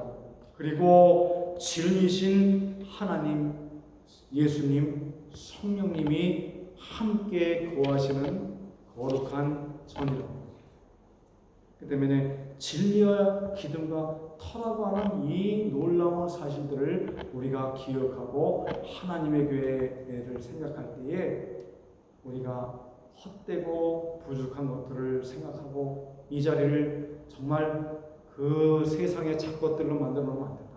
그리고 진리신 하나님, 예수님, 성령님이 함께 거하시는 거룩한 전이라고. 그 때문에 진리와 기둥과 터라고 하는 이 놀라운 사실들을 우리가 기억하고 하나님의 교회를 생각할 때에 우리가 헛되고 부족한 것들을 생각하고 이 자리를 정말 그 세상의 작것들로 만들어 놓으면 안 된다.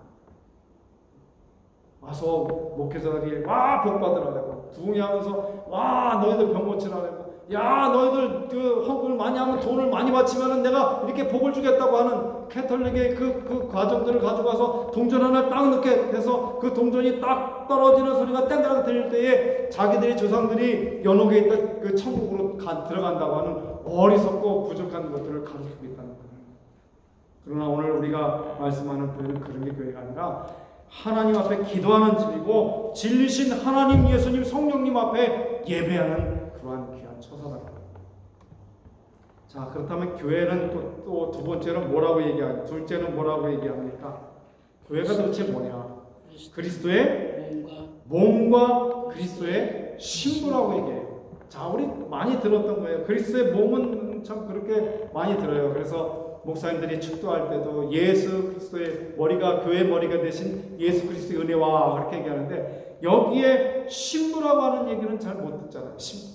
와서 목회자들이 와 복 받으라고 부흥하면서 와 너희들 병 고치라고 야 너희들 그 헌금을 많이 하면 돈을 많이 바치면은 내가 이렇게 복을 주겠다고 하는 캐톨릭의 그 과정들을 가지고 와서 동전 하나 딱 넣게 해서 그 동전이 딱 떨어지는 소리가 땡땡 들릴 때에 자기들이 조상들이 연옥에 있던 그 천국으로 들어간다고 하는 어리석고 부족한 것들을 가르치고 있다는 거예요. 그러나 오늘 우리가 말씀하는 교회는 그런 게 교회가 아니라 하나님 앞에 기도하는 집이고 진리신 하나님, 예수님, 성령님 앞에 예배하는 그러한 귀한 처사다. 자, 그렇다면 교회는 또 두 번째로 뭐라고 얘기하냐? 둘째는 뭐라고 얘기합니까? 교회가 도대체 뭐냐? 그리스도의 몸과 그리스도의 신부라고 얘기해요. 자, 우리 많이 들었던 거예요. 그리스도의 몸은 참 그렇게 많이 들어요. 그래서 목사님들이 축도할 때도 예수 그리스도의 머리가 교회 머리가 되신 예수 그리스도의 은혜와 그렇게 얘기하는데 여기에 신부라고 하는 얘기는 잘 못 듣잖아요. 신부.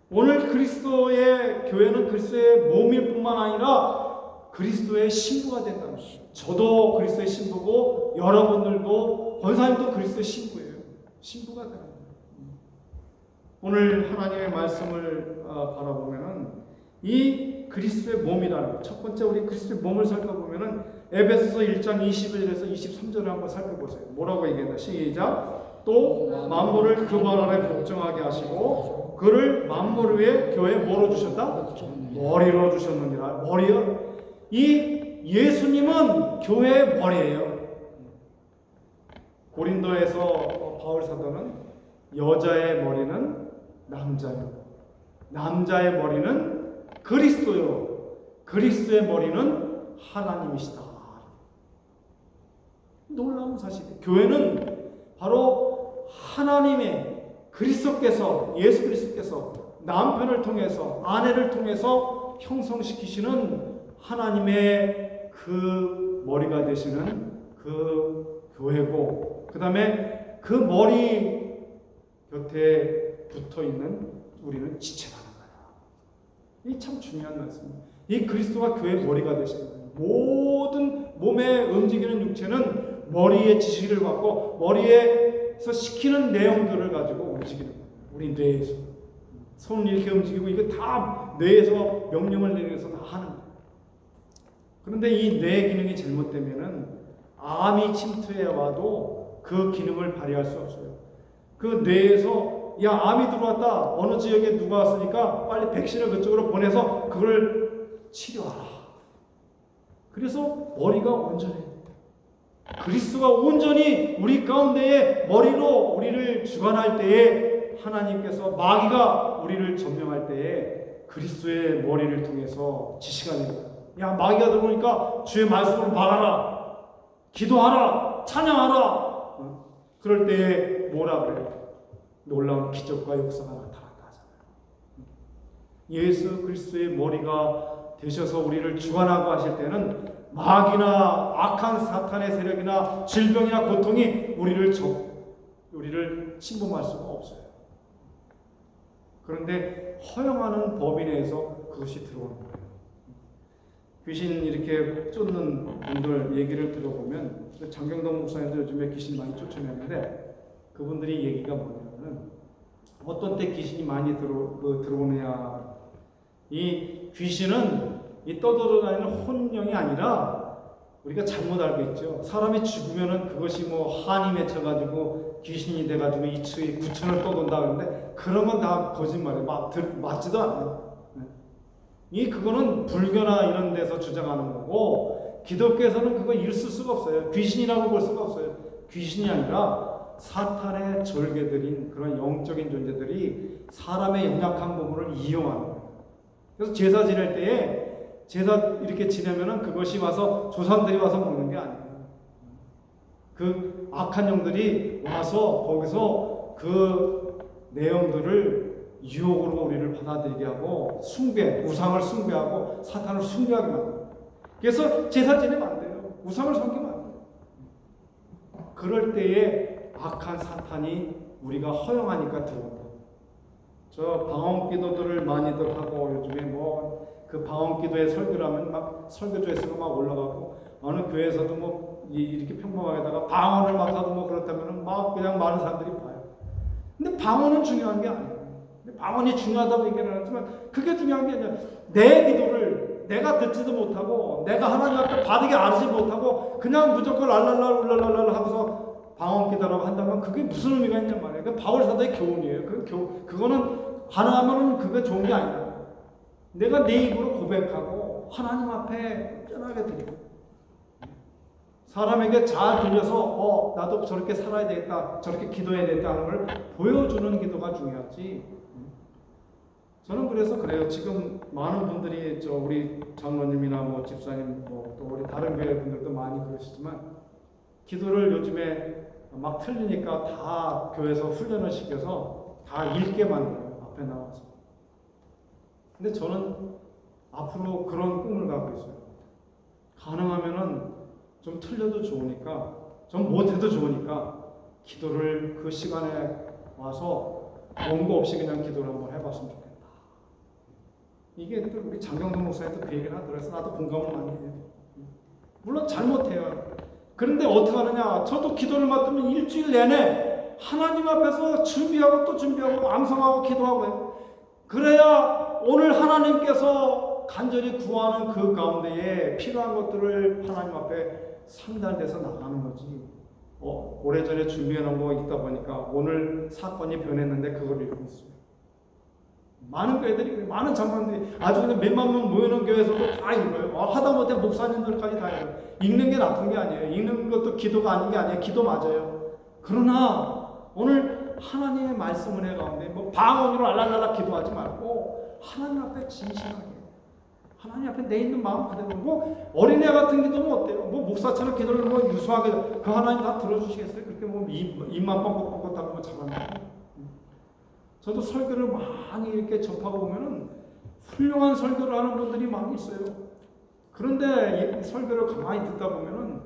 오늘 그리스도의 교회는 그리스도의 몸일 뿐만 아니라 그리스도의 신부가 된다는 것이죠. 저도 그리스도의 신부고 여러분들도 권사님도 그리스도의 신부예요. 신부가 되는 거예요. 오늘 하나님의 말씀을 바라보면은 이 그리스도의 몸이라는 것. 첫 번째 우리 그리스도의 몸을 살펴보면은 에베소서 1장 21절에서 23절을 한번 살펴보세요. 뭐라고 얘기했나? 시작. 또 만물을 그 발 아래 복종하게 하시고 그를 만물 위에 교회에 뭐로 주셨다? 머리로 주셨느니라. 머리요? 이 예수님은 교회의 머리예요. 고린도에서 바울 사도는 여자의 머리는 남자요, 남자의 머리는 그리스도요, 그리스도의 머리는 하나님이시다. 놀라운 사실이에요. 교회는 바로 하나님의 그리스도께서, 예수 그리스도께서 남편을 통해서, 아내를 통해서 형성시키시는 하나님의 그 머리가 되시는 그 교회고, 그 다음에 그 머리 곁에 붙어 있는 우리는 지체라는 거야. 이 참 중요한 말씀입니다. 이 그리스도가 교회의 머리가 되시는 거예요. 모든 몸에 움직이는 육체는 머리의 지시를 받고 머리에서 시키는 내용들을 가지고 움직이는 거예요. 우리 뇌에서 손을 이렇게 움직이고 이거 다 뇌에서 명령을 내려서 다 하는 거예요. 그런데 이 뇌 기능이 잘못되면은 암이 침투해 와도 그 기능을 발휘할 수 없어요. 그 뇌에서 야 암이 들어왔다, 어느 지역에 누가 왔으니까 빨리 백신을 그쪽으로 보내서 그걸 치료하라. 그래서 머리가 온전해야 돼요. 그리스도가 온전히 우리 가운데에 머리로 우리를 주관할 때에 하나님께서 마귀가 우리를 점령할 때에 그리스도의 머리를 통해서 지시가 됩니다. 야 마귀가 들어오니까 주의 말씀을 막아라, 기도하라, 찬양하라. 그럴 때에 뭐라 그래요? 놀라운 기적과 역사가 나타난다 하잖아요. 예수 그리스도의 머리가 되셔서 우리를 주관하고 하실 때는 마귀나 악한 사탄의 세력이나 질병이나 고통이 우리를 침범할 수가 없어요. 그런데 허용하는 범위 내에서 그것이 들어오는 거예요. 귀신 이렇게 쫓는 분들 얘기를 들어보면, 장경동 목사님도 요즘에 귀신 많이 쫓아내는데 그분들이 얘기가 뭐냐면은 어떤 때 귀신이 많이 들어오느냐, 이 귀신은 이 떠돌아다니는 혼령이 아니라 우리가 잘못 알고 있죠. 사람이 죽으면은 그것이 뭐 한이 맺혀가지고 귀신이 돼가지고 이추에 구천을 떠돈다 그러는데 그런 건 다 거짓말이에요. 맞지도 않아요. 그거는 불교나 이런 데서 주장하는 거고, 기독교에서는 그거 있을 수가 없어요. 귀신이라고 볼 수가 없어요. 귀신이 아니라 사탄의 절개들인 그런 영적인 존재들이 사람의 연약한 부분을 이용하는 거예요. 그래서 제사 지낼 때에 제사 이렇게 지내면은 그것이 와서 조상들이 와서 먹는 게 아니에요. 그 악한 영들이 와서 거기서 그 내용들을 유혹으로 우리를 받아들이게 하고 우상을 숭배하고 사탄을 숭배하게 만들어요. 그래서 제사 지내면 안 돼요. 우상을 섬기면 안 돼요. 그럴 때에 악한 사탄이 우리가 허용하니까 들어온다. 저 방언 기도들을 많이들 하고, 요즘에 뭐 그 방언 기도의 설교를 하면 막 설교조회수가 막 올라가고, 어느 교회에서도 뭐 이렇게 평범하게다가 방언을 막 하고 뭐 그렇다면은 막 그냥 많은 사람들이 봐요. 근데 방언은 중요한 게 아니에요. 방언이 중요하다고 얘기는 하지만 그게 중요한 게 아니라 내 기도를 내가 듣지도 못하고 내가 하나님 앞에 바르게 알지 못하고 그냥 무조건 랄랄라 울랄랄라 하고서 방언 기도라고 한다면 그게 무슨 의미가 있냔 말이에요. 그 바울 사도의 교훈이에요. 그거는 가능하면 그게 좋은 게 아니다. 내가 내 입으로 고백하고 하나님 앞에 끈하게 드리고 사람에게 잘 들려서 나도 저렇게 살아야 되겠다, 저렇게 기도해야 되겠다 하는 걸 보여주는 기도가 중요하지. 저는 그래서 그래요. 지금 많은 분들이 우리 장로님이나 뭐 집사님 또 우리 다른 교회 분들도 많이 그러시지만 기도를 요즘에 막 틀리니까 다 교회에서 훈련을 시켜서 다 읽게 만들어요. 앞에 나와서. 근데 저는 앞으로 그런 꿈을 갖고 있어요. 가능하면은 좀 틀려도 좋으니까, 좀 못해도 좋으니까 기도를 그 시간에 와서 원고 없이 그냥 기도를 한번 해봤으면 좋겠다. 이게 또 우리 장경동 목사님도 그 얘기를 하더라고요. 나도 공감을 많이 해요. 물론 잘못해요. 그런데 어떻게 하느냐? 저도 기도를 맡으면 일주일 내내 하나님 앞에서 준비하고 또 준비하고 암송하고 기도하고 해요. 그래야 오늘 하나님께서 간절히 구하는 그 가운데에 필요한 것들을 하나님 앞에 상달돼서 나가는 거지. 오래전에 준비해 놓은 거 있다 보니까 오늘 사건이 변했는데 그걸 읽고 있어요. 많은 교회들이, 많은 장로님들이 아주 그냥 몇만 명 모이는 교회에서도 다 읽어요. 하다못해 목사님들까지 다 읽어요. 읽는 게 나쁜 게 아니에요. 읽는 것도 기도가 아닌 게 아니에요. 기도 맞아요. 그러나 오늘 하나님의 말씀 은혜 가운데 뭐 방언으로 알랄랄라 기도하지 말고 하나님 앞에 진실하게, 하나님 앞에 내 있는 마음 그대로, 뭐 어린애 같은 기도는 어때요? 뭐 목사처럼 기도를 뭐 유수하게 그 하나님 다 들어주시겠어요? 그렇게 뭐 입만 뻥긋뻥긋하고 뭐 잘한다고. 저도 설교를 많이 이렇게 접하고 보면은 훌륭한 설교를 하는 분들이 많이 있어요. 그런데 이 설교를 가만히 듣다 보면은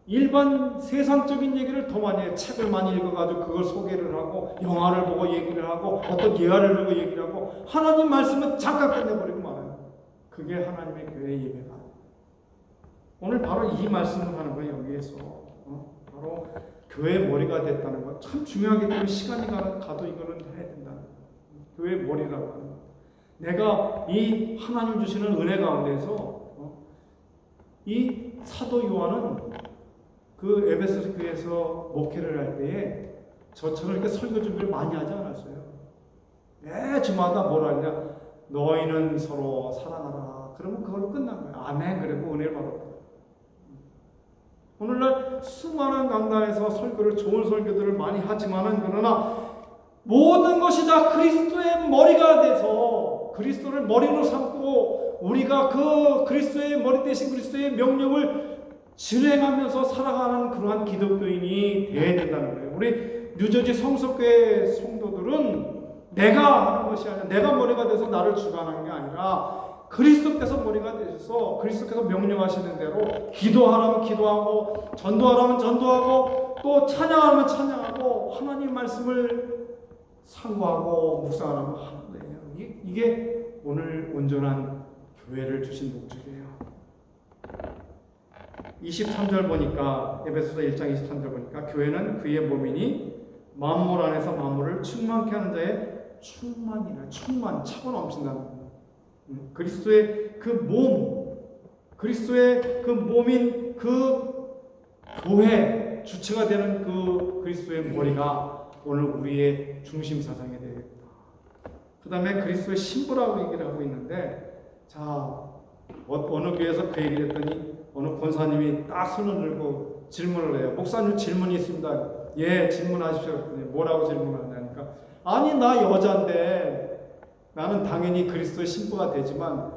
일반 세상적인 얘기를 더 많이 해요. 책을 많이 읽어가지고 그걸 소개를 하고 영화를 보고 얘기를 하고 어떤 예화를 보고 얘기를 하고 하나님 말씀은 잠깐 끝내버리고 말아요. 그게 하나님의 교회 예배가. 오늘 바로 이 말씀을 하는 거예요. 여기에서 바로 교회 머리가 됐다는 거 참 중요하게 시간이 가도 이거는 해야 된다는 거예요. 교회 머리라고 하는 거. 내가 이 하나님 주시는 은혜 가운데서 이 사도 요한은 그 에베소 교회에서 목회를 할 때에 저처럼 이렇게 설교 준비를 많이 하지 않았어요. 매 주마다 뭐라 하냐, 너희는 서로 사랑하라. 그러면 그걸로 끝난 거예요. 아멘. 그리고 은혜를 받았다. 오늘날 수많은 강단에서 설교를, 좋은 설교들을 많이 하지만은, 그러나 모든 것이 다 그리스도의 머리가 돼서 그리스도를 머리로 삼고 우리가 그 그리스도의 머리 대신 그리스도의 명령을 진행하면서 살아가는 그러한 기독교인이 되어야 된다는 거예요. 우리 뉴저지 성석교회 성도들은 내가 하는 것이 아니라, 내가 머리가 돼서 나를 주관하는 게 아니라 그리스도께서 머리가 되셔서 그리스도께서 명령하시는 대로 기도하라면 기도하고, 전도하라면 전도하고, 또 찬양하라면 찬양하고, 하나님 말씀을 상고하고 묵상하라면 하는 거예요. 이게 오늘 온전한 교회를 주신 목적이에요. 23절 보니까, 에베소서 1장 23절 보니까 교회는 그의 몸이니 만물 안에서 만물을 충만케 하는 자의 충만이라. 충만, 차고 넘친다는 거예요. 그리스도의 그 몸, 그리스도의 그 몸인 그 교회 주체가 되는 그 그리스도의 머리가 오늘 우리의 중심 사상이 되겠다. 그 다음에 그리스도의 신부라고 얘기를 하고 있는데, 자, 어느 교회에서 그 얘기를 했더니 어느 권사님이 딱 손을 들고 질문을 해요. 목사님 질문이 있습니다. 예, 질문하십시오. 뭐라고 질문을 하냐니까, 아니 나 여자인데 나는 당연히 그리스도의 신부가 되지만,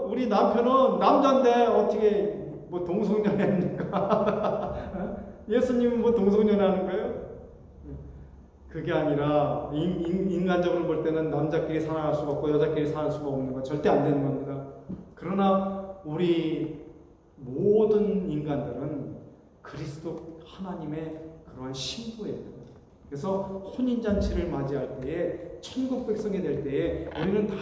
우리 남편은 남자인데 어떻게 뭐 동성연애합니까? 예수님은 뭐 동성연애하는 거예요? 그게 아니라 인간적으로 볼 때는 남자끼리 사랑할 수가 없고 여자끼리 사랑할 수가 없는 거 절대 안 되는 겁니다. 그러나 우리 모든 인간들은 그리스도 하나님의 그러한 신부예요. 그래서 혼인잔치를 맞이할 때에, 천국 백성이 될 때에 우리는 다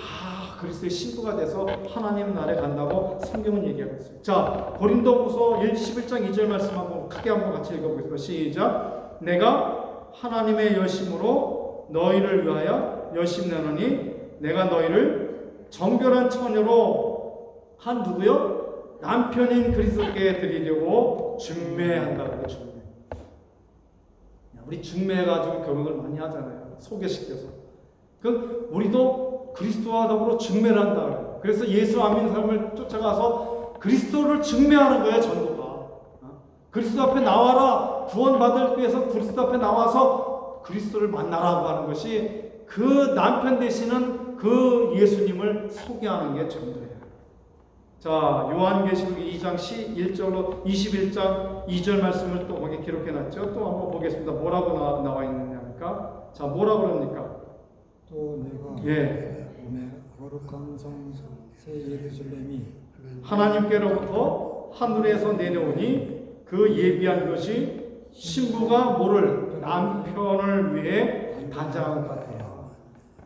그리스도의 신부가 돼서 하나님 나라에 간다고 성경은 얘기하고 있어요. 자, 고린도후서 11장 2절 말씀 한번 크게 한번 같이 읽어보겠습니다. 시작. 내가 하나님의 여심으로 너희를 위하여 여심내노니 내가 너희를 정결한 처녀로 한 누구요? 남편인 그리스도께 드리려고 중매한다고요. 중매. 우리 중매해가지고 결혼을 많이 하잖아요. 소개시켜서. 그 우리도 그리스도와 더불어 중매를 한다 그래요. 그래서 예수 안 믿는 사람을 쫓아가서 그리스도를 중매하는 거예요. 전도가. 그리스도 앞에 나와라. 구원받을 위해서 그리스도 앞에 나와서 그리스도를 만나라고 하는 것이 그 남편 되시는 그 예수님을 소개하는 게 전도예요. 자, 요한계시록 2장 1절로 21장 2절 말씀을 또 거기 기록해 놨죠. 또 한번 보겠습니다. 뭐라고 나와 있느냐니까. 자, 뭐라고 그럽니까? 또 내가 예. 봄에 거룩한 성 새 예루살렘이 하나님께로부터 하늘에서 내려오니 그 예비한 것이 신부가 뭐를 남편을 위해 단장한 것 같아요.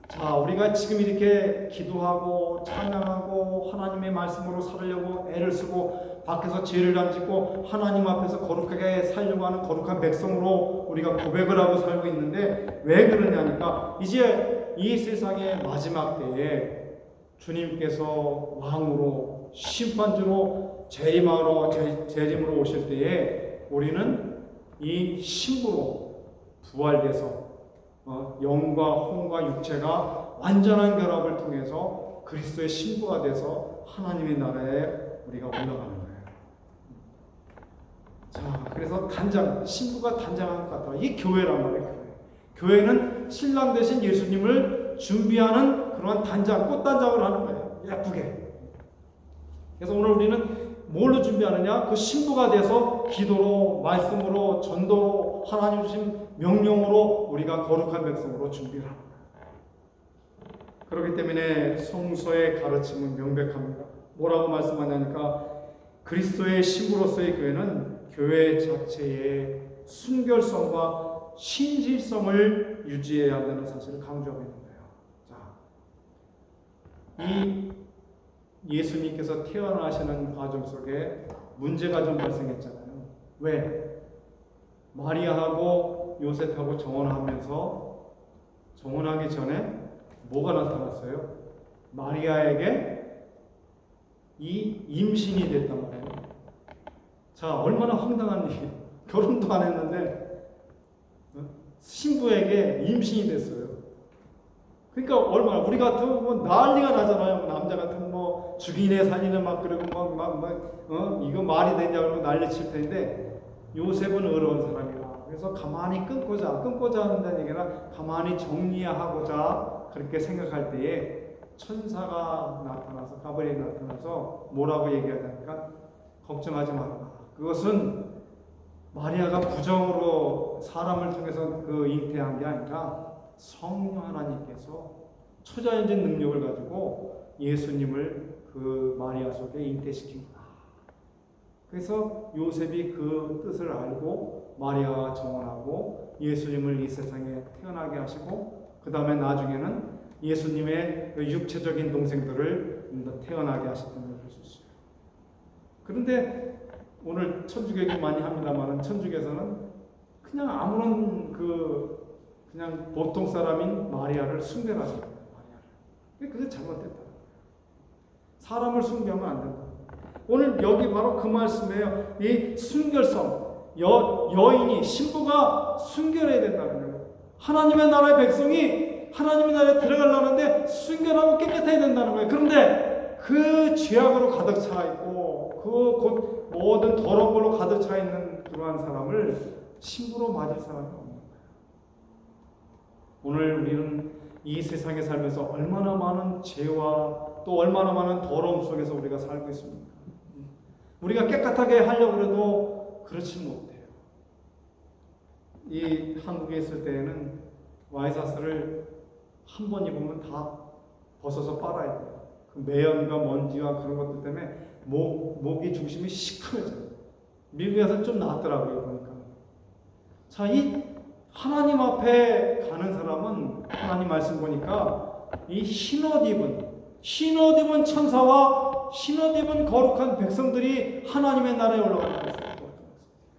자, 우리가 지금 이렇게 기도하고 찬양하고 하나님의 말씀으로 살려고 애를 쓰고 밖에서 죄를 안 짓고 하나님 앞에서 거룩하게 살려고 하는 거룩한 백성으로 우리가 고백을 하고 살고 있는데 왜 그러냐니까 이제 이 세상의 마지막 때에 주님께서 왕으로 심판주로 재림으로 오실 때에 우리는 이 신부로 부활돼서 영과 혼과 육체가 완전한 결합을 통해서 그리스도의 신부가 돼서 하나님의 나라에 우리가 올라가는 거예요. 자, 그래서 신부가 단장한 것 같다. 이 교회란 말이에요. 교회는 신랑 대신 예수님을 준비하는 그러한 꽃단장을 하는 거예요. 예쁘게. 그래서 오늘 우리는 뭘로 준비하느냐? 그 신부가 돼서 기도로, 말씀으로, 전도로, 하나님 주신 명령으로 우리가 거룩한 백성으로 준비를 합니다. 그렇기 때문에 성서의 가르침은 명백합니다. 뭐라고 말씀하냐니까 그리스도의 신부로서의 교회는 교회 자체의 순결성과 신실성을 유지해야 한다는 사실을 강조하고 있는 거예요. 자, 이 예수님께서 태어나시는 과정 속에 문제가 좀 발생했잖아요. 왜? 마리아하고 요셉하고 정혼하기 전에 뭐가 나타났어요? 마리아에게 이 임신이 됐단 말이에요. 자, 얼마나 황당한 일이에요. 결혼도 안 했는데 신부에게 임신이 됐어요. 그러니까 얼마나 우리 같으면 뭐 난리가 나잖아요. 남자 같으면 뭐 죽이네 살리네 막 그러고 이거 말이 되냐 그러고 난리 칠 텐데 요셉은 어려운 사람이라 그래서 가만히 끊고자 한다는 얘기는 가만히 정리하고자 그렇게 생각할 때에 천사가 나타나서 가브리엘이 나타나서 뭐라고 얘기하냐니까 걱정하지 말아라. 그것은 마리아가 부정으로 사람을 통해서 잉태한 게 아니라 성령 하나님께서 초자연적 능력을 가지고 예수님을 그 마리아 속에 잉태시킨 거다. 그래서 요셉이 그 뜻을 알고 마리아와 정혼하고 예수님을 이 세상에 태어나게 하시고 그 다음에 나중에는 예수님의 그 육체적인 동생들을 태어나게 하셨다는 걸 볼 수 있어요. 그런데 오늘 천주교기 많이 합니다만 천주교에서는 그냥 아무런 그냥 보통 사람인 마리아를 숭배하는 거예요. 그게 잘못됐다. 사람을 숭배하면 안 된다. 오늘 여기 바로 그 말씀이에요. 이 순결성, 여인이 신부가 순결해야 된다는 거예요. 하나님의 나라의 백성이 하나님의 나라에 들어가려는데 순결하고 깨끗해야 된다는 거예요. 그런데 그 죄악으로 가득 차 있고 그 모든 더러운 걸로 가득 차 있는 그러한 사람을 신부로 맞을 사람이 없는 거예요. 오늘 우리는 이 세상에 살면서 얼마나 많은 죄와 또 얼마나 많은 더러움 속에서 우리가 살고 있습니까? 우리가 깨끗하게 하려고 해도 그렇지 못해요. 이 한국에 있을 때에는 와이셔츠를 한 번 입으면 다 벗어서 빨아야 돼요. 그 매연과 먼지와 그런 것들 때문에 목이 중심이 시커매져요. 미국에서는 좀 낫더라고요, 보니까. 자, 이 하나님 앞에 가는 사람은 하나님 말씀 보니까 이 흰옷 입은 천사와 흰옷 입은 거룩한 백성들이 하나님의 나라에 올라가는 거예요.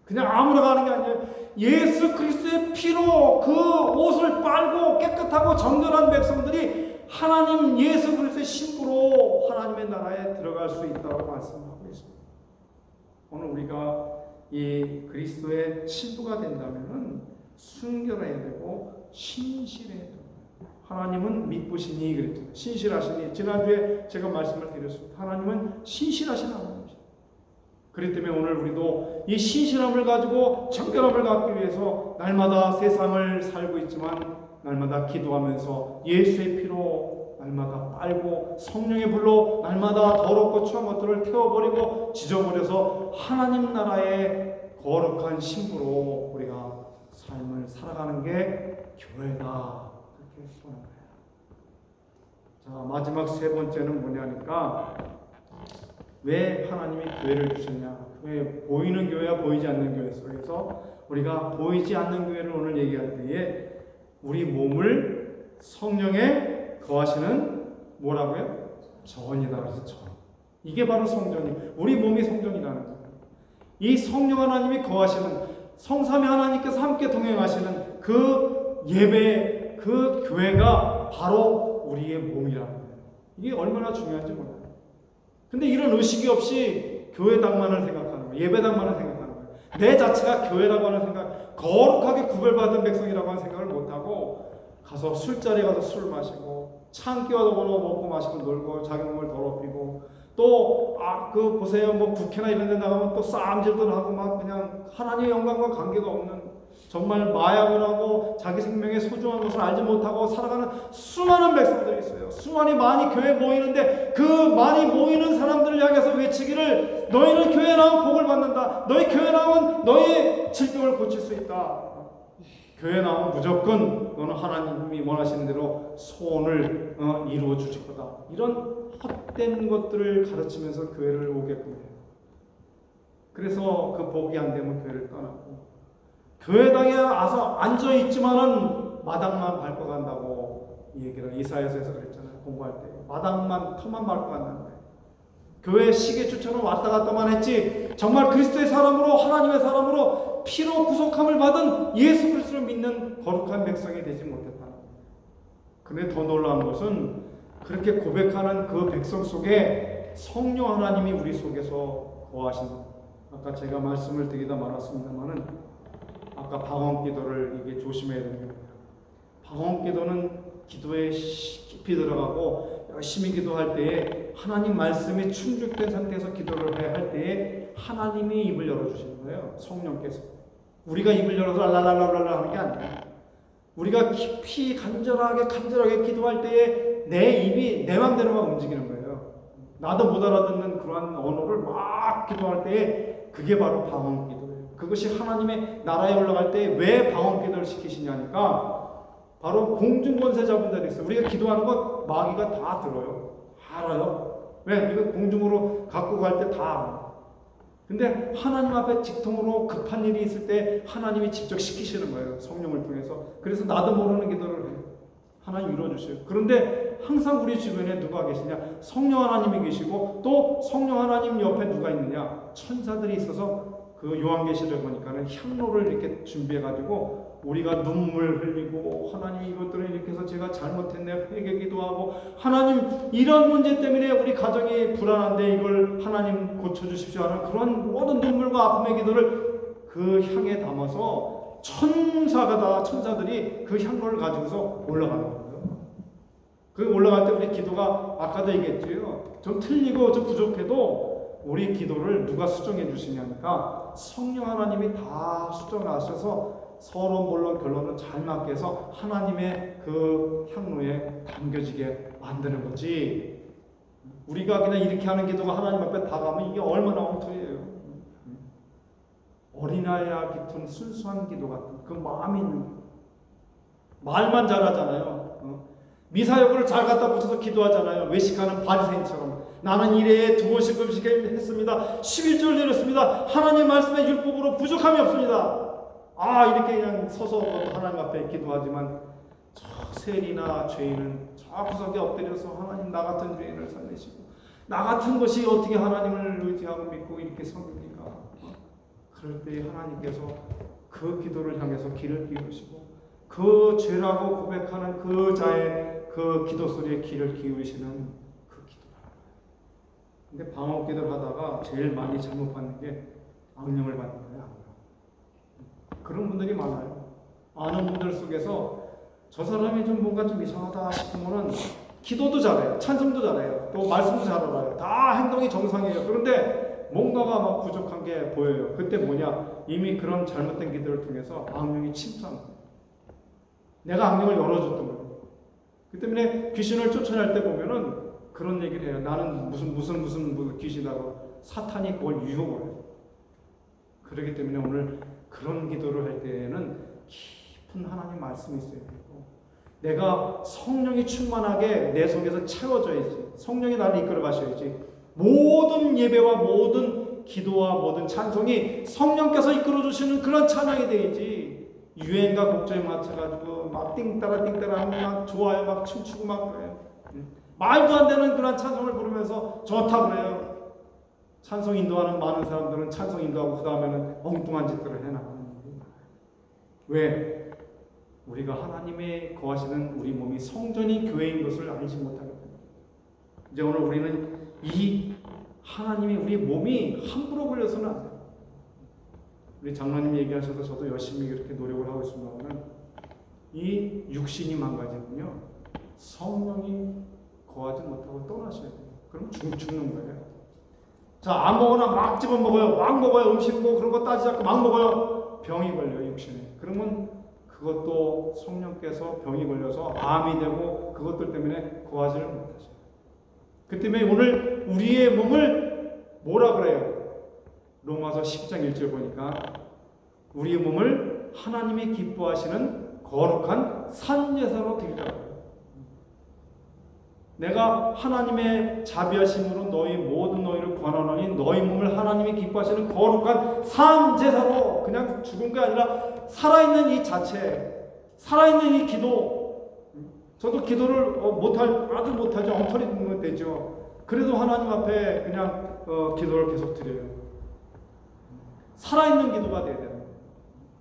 그냥 아무나 가는 게 아니에요. 예수 그리스도의 피로 그 옷을 빨고 깨끗하고 정결한 백성들이 하나님 예수 그리스도의 신부로 하나님의 나라에 들어갈 수 있다고 말씀하고 있습니다. 오늘 우리가 이 그리스도의 신부가 된다면은 순결해야 되고 신실해야 됩니다. 하나님은 믿으시니 그랬죠. 신실하시니 지난주에 제가 말씀을 드렸습니다. 하나님은 신실하신 하나님이십니다. 그렇기 때문에 오늘 우리도 이 신실함을 가지고 정결함을 갖기 위해서 날마다 세상을 살고 있지만 날마다 기도하면서 예수의 피로 날마다 빨고 성령의 불로 날마다 더럽고 추한 것들을 태워버리고 지져버려서 하나님 나라의 거룩한 신부로 우리가 삶을 살아가는 게 교회다. 그렇게 보는 거예요. 자, 마지막 세 번째는 뭐냐니까 왜 하나님이 교회를 주셨냐? 교회, 보이는 교회와 보이지 않는 교회 속에서 우리가 보이지 않는 교회를 오늘 얘기할 때에 우리 몸을 성령에 거하시는 뭐라고요? 전이다. 그래서 전. 이게 바로 성전이, 우리 몸이 성전이라는 거예요. 이 성령 하나님이 거하시는, 성삼위 하나님께서 함께 동행하시는 그 예배, 그 교회가 바로 우리의 몸이라는 거예요. 이게 얼마나 중요한지 몰라요. 근데 이런 의식이 없이 교회당만을 생각하는 거예요. 예배당만을 생각하는 거예요. 내 자체가 교회라고 하는 생각, 거룩하게 구별받은 백성이라고 하는 생각을 못하고 가서 술자리에 가서 술 마시고 창기와도 먹고 마시고 놀고 자기 몸을 더럽히고 또 그 보세요, 뭐 국회나 이런 데 나가면 또 싸움질들 하고 막 그냥 하나님의 영광과 관계가 없는, 정말 마약을 하고 자기 생명의 소중한 것을 알지 못하고 살아가는 수많은 백성들이 있어요. 많이 교회에 모이는데 그 많이 모이는 사람들을 향해서 외치기를 너희는 교회에 나오면 복을 받는다. 너희 교회에 나오면 너희 질병을 고칠 수 있다. 교회에 나오면 무조건 너는 하나님이 원하시는 대로 소원을 이루어 주실 거다. 이런 헛된 것들을 가르치면서 교회를 오게끔 해요. 그래서 그 복이 안 되면 교회를 떠나고, 교회당에 와서 앉아 있지만은 마당만 밟고 간다고 얘기를 이사야서에서 그랬잖아요. 공부할 때 마당만 터만 밟고 간다는 거예요. 교회 시계추처럼 왔다 갔다만 했지 정말 그리스도의 사람으로, 하나님의 사람으로 피로 구속함을 받은 예수 그리스도를 믿는 거룩한 백성이 되지 못했다는 거예요. 근데 더 놀라운 것은 그렇게 고백하는 그 백성 속에 성령 하나님이 우리 속에서 거하신다. 아까 제가 말씀을 드리다 말았습니다만은 아까 방언 기도를 이게 조심해야 되는 겁니다. 방언 기도는 기도에 깊이 들어가고 열심히 기도할 때에 하나님 말씀이 충족된 상태에서 기도를 해야 할 때에 하나님이 입을 열어주시는 거예요. 성령께서. 우리가 입을 열어서 랄랄랄랄랄 하는 게 아니에요. 우리가 깊이 간절하게 기도할 때에 내 입이 내 맘대로만 움직이는 거예요. 나도 못 알아듣는 그러한 언어를 막 기도할 때에 그게 바로 방언 기도예요. 그것이 하나님의 나라에 올라갈 때 왜 방언 기도를 시키시냐니까 바로 공중권세자분들이 있어요. 우리가 기도하는 것 마귀가 다 들어요. 알아요. 왜? 이거 공중으로 갖고 갈 때 다 알아요. 근데 하나님 앞에 직통으로 급한 일이 있을 때 하나님이 직접 시키시는 거예요. 성령을 통해서. 그래서 나도 모르는 기도를 해요. 하나님 이루어주세요. 그런데 항상 우리 주변에 누가 계시냐? 성령 하나님이 계시고 또 성령 하나님 옆에 누가 있느냐? 천사들이 있어서 그 요한계시를 보니까는 향로를 이렇게 준비해가지고 우리가 눈물 흘리고 하나님 이것들을 이렇게 해서 제가 잘못했네 회개 기도하고 하나님 이런 문제 때문에 우리 가정이 불안한데 이걸 하나님 고쳐주십시오 하는 그런 모든 눈물과 아픔의 기도를 그 향에 담아서 천사들이 그 향로를 가지고서 올라가는 거예요. 그 올라갈 때 우리 기도가 아까도 얘기했죠. 좀 틀리고 좀 부족해도 우리 기도를 누가 수정해 주시냐니까 성령 하나님이 다 수정하셔서 서론 본론 결론을 잘 맞게 해서 하나님의 그 향로에 담겨지게 만드는 거지. 우리가 그냥 이렇게 하는 기도가 하나님 앞에 다 가면 이게 얼마나 엉터리예요. 어린아이와 같은 순수한 기도 같은 그 마음이 있는 거. 말만 잘하잖아요. 미사여구를 잘 갖다 붙여서 기도하잖아요. 외식하는 바리새인처럼 나는 일회에 2번씩 금식했습니다. 11조를 내렸습니다. 하나님 말씀의 율법으로 부족함이 없습니다. 이렇게 그냥 서서 하나님 앞에 기도하지만 저 세리나 죄인은 저 구석에 엎드려서 하나님 나 같은 죄인을 살리시고 나 같은 것이 어떻게 하나님을 의지하고 믿고 이렇게 섬깁니까? 그럴 때 하나님께서 그 기도를 향해서 귀를 기울이시고 그 죄라고 고백하는 그 자의 그 기도 소리에 귀를 기울이시는 그 기도를 하는 거예요. 근데 방언 기도를 하다가 제일 많이 잘못받는 게 악령을 받는 거예요. 그런 분들이 많아요. 아는 분들 속에서 저 사람이 좀 뭔가 좀 이상하다 싶으면은 기도도 잘해요. 찬송도 잘해요. 또 말씀도 잘 알아요. 다 행동이 정상이에요. 그런데 뭔가가 막 부족한 게 보여요. 그때 뭐냐? 이미 그런 잘못된 기도를 통해서 악령이 침투한 거예요. 내가 악령을 열어줬던 거예요. 그 때문에 귀신을 쫓아낼 때 보면은 그런 얘기를 해요. 나는 무슨 귀신이라고 사탄이 그걸 유혹을 해요. 그렇기 때문에 오늘 그런 기도를 할 때에는 깊은 하나님 말씀이 있어야 되고 내가 성령이 충만하게 내 속에서 채워져야지. 성령이 나를 이끌어 가셔야지. 모든 예배와 모든 기도와 모든 찬송이 성령께서 이끌어 주시는 그런 찬양이 되야지. 유행과 곡조에 맞춰가지고 막 띵따라 막 좋아요 막 춤추고 막 그래요. 말도 안 되는 그런 찬송을 부르면서 좋다고 그래요. 찬송 인도하는 많은 사람들은 찬송 인도하고 그 다음에는 엉뚱한 짓들을 해나가는 거예요. 왜? 우리가 하나님의 거하시는 우리 몸이 성전이 교회인 것을 알지 못하기 때문에 이제 오늘 우리는 이 하나님이 우리 몸이 함부로 걸려서는 안 돼요. 우리 장로님 얘기하셔서 저도 열심히 이렇게 노력을 하고 있습니다만 이 육신이 망가지면요 성령이 거하지 못하고 떠나셔야 돼요. 그럼 죽는 거예요. 자, 아무거나 막 집어먹어요. 막 먹어요. 음식 뭐 그런 거 따지지 않고 막 먹어요. 병이 걸려요, 육신에. 그러면 그것도 성령께서 병이 걸려서 암이 되고 그것들 때문에 거하지를 못하셔요. 그 때문에 오늘 우리의 몸을 뭐라 그래요? 로마서 10장 1절 보니까 우리의 몸을 하나님이 기뻐하시는 거룩한 산제사로 드리라고. 내가 하나님의 자비하심으로 너희 모든 너희를 권하노니 너희 몸을 하나님이 기뻐하시는 거룩한 산제사로 그냥 죽은 게 아니라 살아있는 이 자체, 살아있는 이 기도. 저도 기도를 아주 못하죠. 엉터리 되죠. 그래도 하나님 앞에 그냥 기도를 계속 드려요. 살아있는 기도가 돼야 돼요.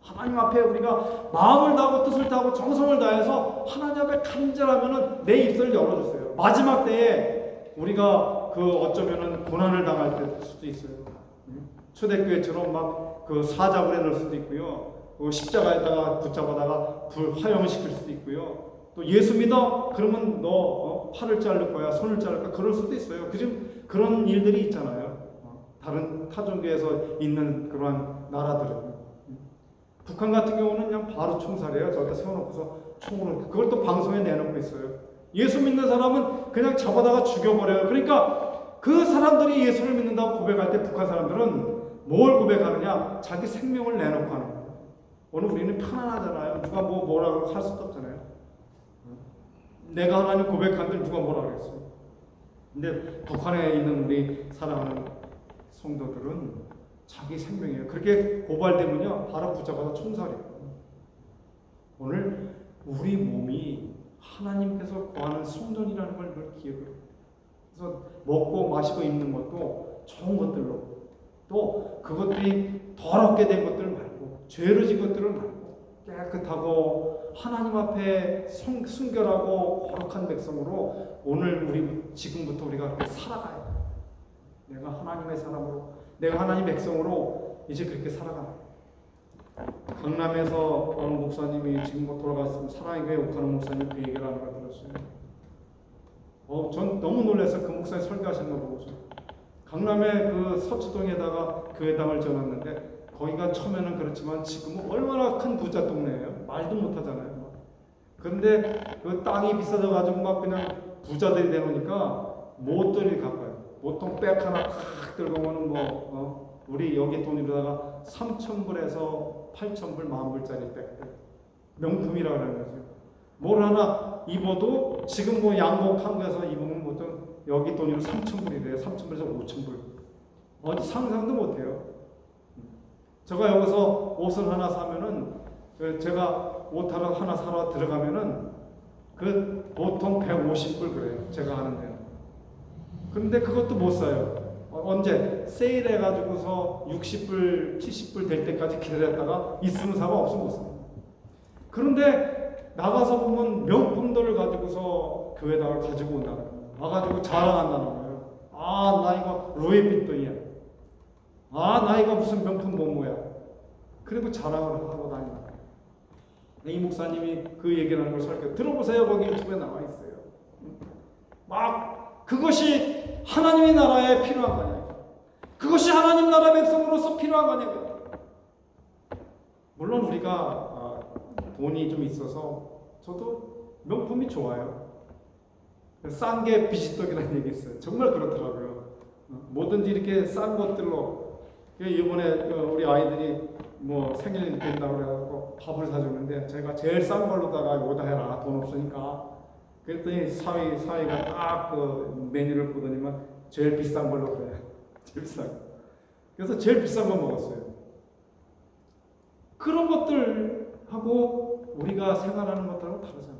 하나님 앞에 우리가 마음을 다하고 뜻을 다하고 정성을 다해서 하나님 앞에 간절하면은 내 입술을 열어주세요. 마지막 때에 우리가 어쩌면은 고난을 당할 때 수도 있어요. 초대교회처럼 막 그 사자굴에 넣을 수도 있고요. 십자가에다가 붙잡아다가 화형시킬 수도 있고요. 또 예수 믿어? 그러면 너 팔을 자를 거야, 손을 자를 거야. 그럴 수도 있어요. 그런 일들이 있잖아요. 다른 타종교에서 있는 그러한 나라들은. 북한 같은 경우는 그냥 바로 총살해요. 저기다 세워놓고서 총으로. 그걸 또 방송에 내놓고 있어요. 예수 믿는 사람은 그냥 잡아다가 죽여버려요. 그러니까 그 사람들이 예수를 믿는다고 고백할 때 북한 사람들은 뭘 고백하느냐? 자기 생명을 내놓고 하는 거예요. 오늘 우리는 편안하잖아요. 누가 뭐라고 할 수도 없잖아요. 내가 하나님 고백하는데 누가 뭐라 그랬어요. 근데 북한에 있는 우리 사랑하는 성도들은 자기 생명이에요. 그렇게 고발되면요 바로 붙잡아서 총살이에요. 오늘 우리 몸이 하나님께서 거하는 성전이라는 걸 늘 기억해요. 그래서 먹고 마시고 입는 것도 좋은 것들로 또 그것들이 더럽게 된 것들 말고 죄로 진 것들을 말고 깨끗하고 하나님 앞에 순결하고 거룩한 백성으로 오늘 지금부터 우리가 그렇게 살아가야 돼요. 내가 하나님의 사람으로 내가 하나님 백성으로 이제 그렇게 살아가는 강남에서 어느 목사님이 지금 돌아갔으면 사랑의 교회 옥하는 목사님 그 얘기를 하는 걸 들었어요. 전 너무 놀라서 그 목사님 설교하셨나 보고서 강남에 그 서초동에다가 교회당을 지어놨는데 거기가 처음에는 그렇지만 지금은 얼마나 큰 부자 동네예요. 말도 못하잖아요. 그런데 그 땅이 비싸져가지고 막 그냥 부자들이 되놓으니까 못들이 갚아요. 보통 백 하나 탁 들고 오면 우리 여기 돈으로다가 3,000불에서 8,000불, 10,000불짜리 백들 명품이라고 하는 거죠. 뭘 하나 입어도 지금 양복 한국에서 입으면 보통 여기 돈으로 3,000불이래요. 3,000불에서 5,000불. 어디 상상도 못해요. 제가 여기서 옷을 하나 사면은 제가 옷 하나 사러 들어가면은 그 보통 150불 그래요. 제가 하는 데는. 그런데 그것도 못 사요. 언제 세일해가지고서 60불, 70불 될 때까지 기다렸다가 있으면 사고 없으면 못 사. 그런데 나가서 보면 명품들을 가지고서 교회다가 가지고 온다는 거예요. 와가지고 자랑한다는 거예요. 나 이거 루이비통이야. 나 이거 무슨 명품 뭐야. 그리고 자랑을 하고 다닌다. 이 목사님이 그 얘기를 하는 걸 설교 들어보세요. 거기 유튜브에 나와 있어요. 막 그것이 하나님의 나라에 필요한 거냐. 그것이 하나님 나라 백성으로서 필요한 거냐. 물론 우리가 돈이 좀 있어서 저도 명품이 좋아요. 싼 게 비지떡이라는 얘기 있어요. 정말 그렇더라고요. 뭐든지 이렇게 싼 것들로. 이번에 우리 아이들이 뭐 생일 된다고 그래갖고 밥을 사줬는데 제가 제일 싼 걸로다가 오다 해라. 돈 없으니까. 그랬더니 사위가 딱 그 메뉴를 보더니만 제일 비싼 걸로 그래. 제일 비싼 거. 그래서 제일 비싼 거 먹었어요. 그런 것들하고 우리가 생활하는 것들하고 다르잖아요.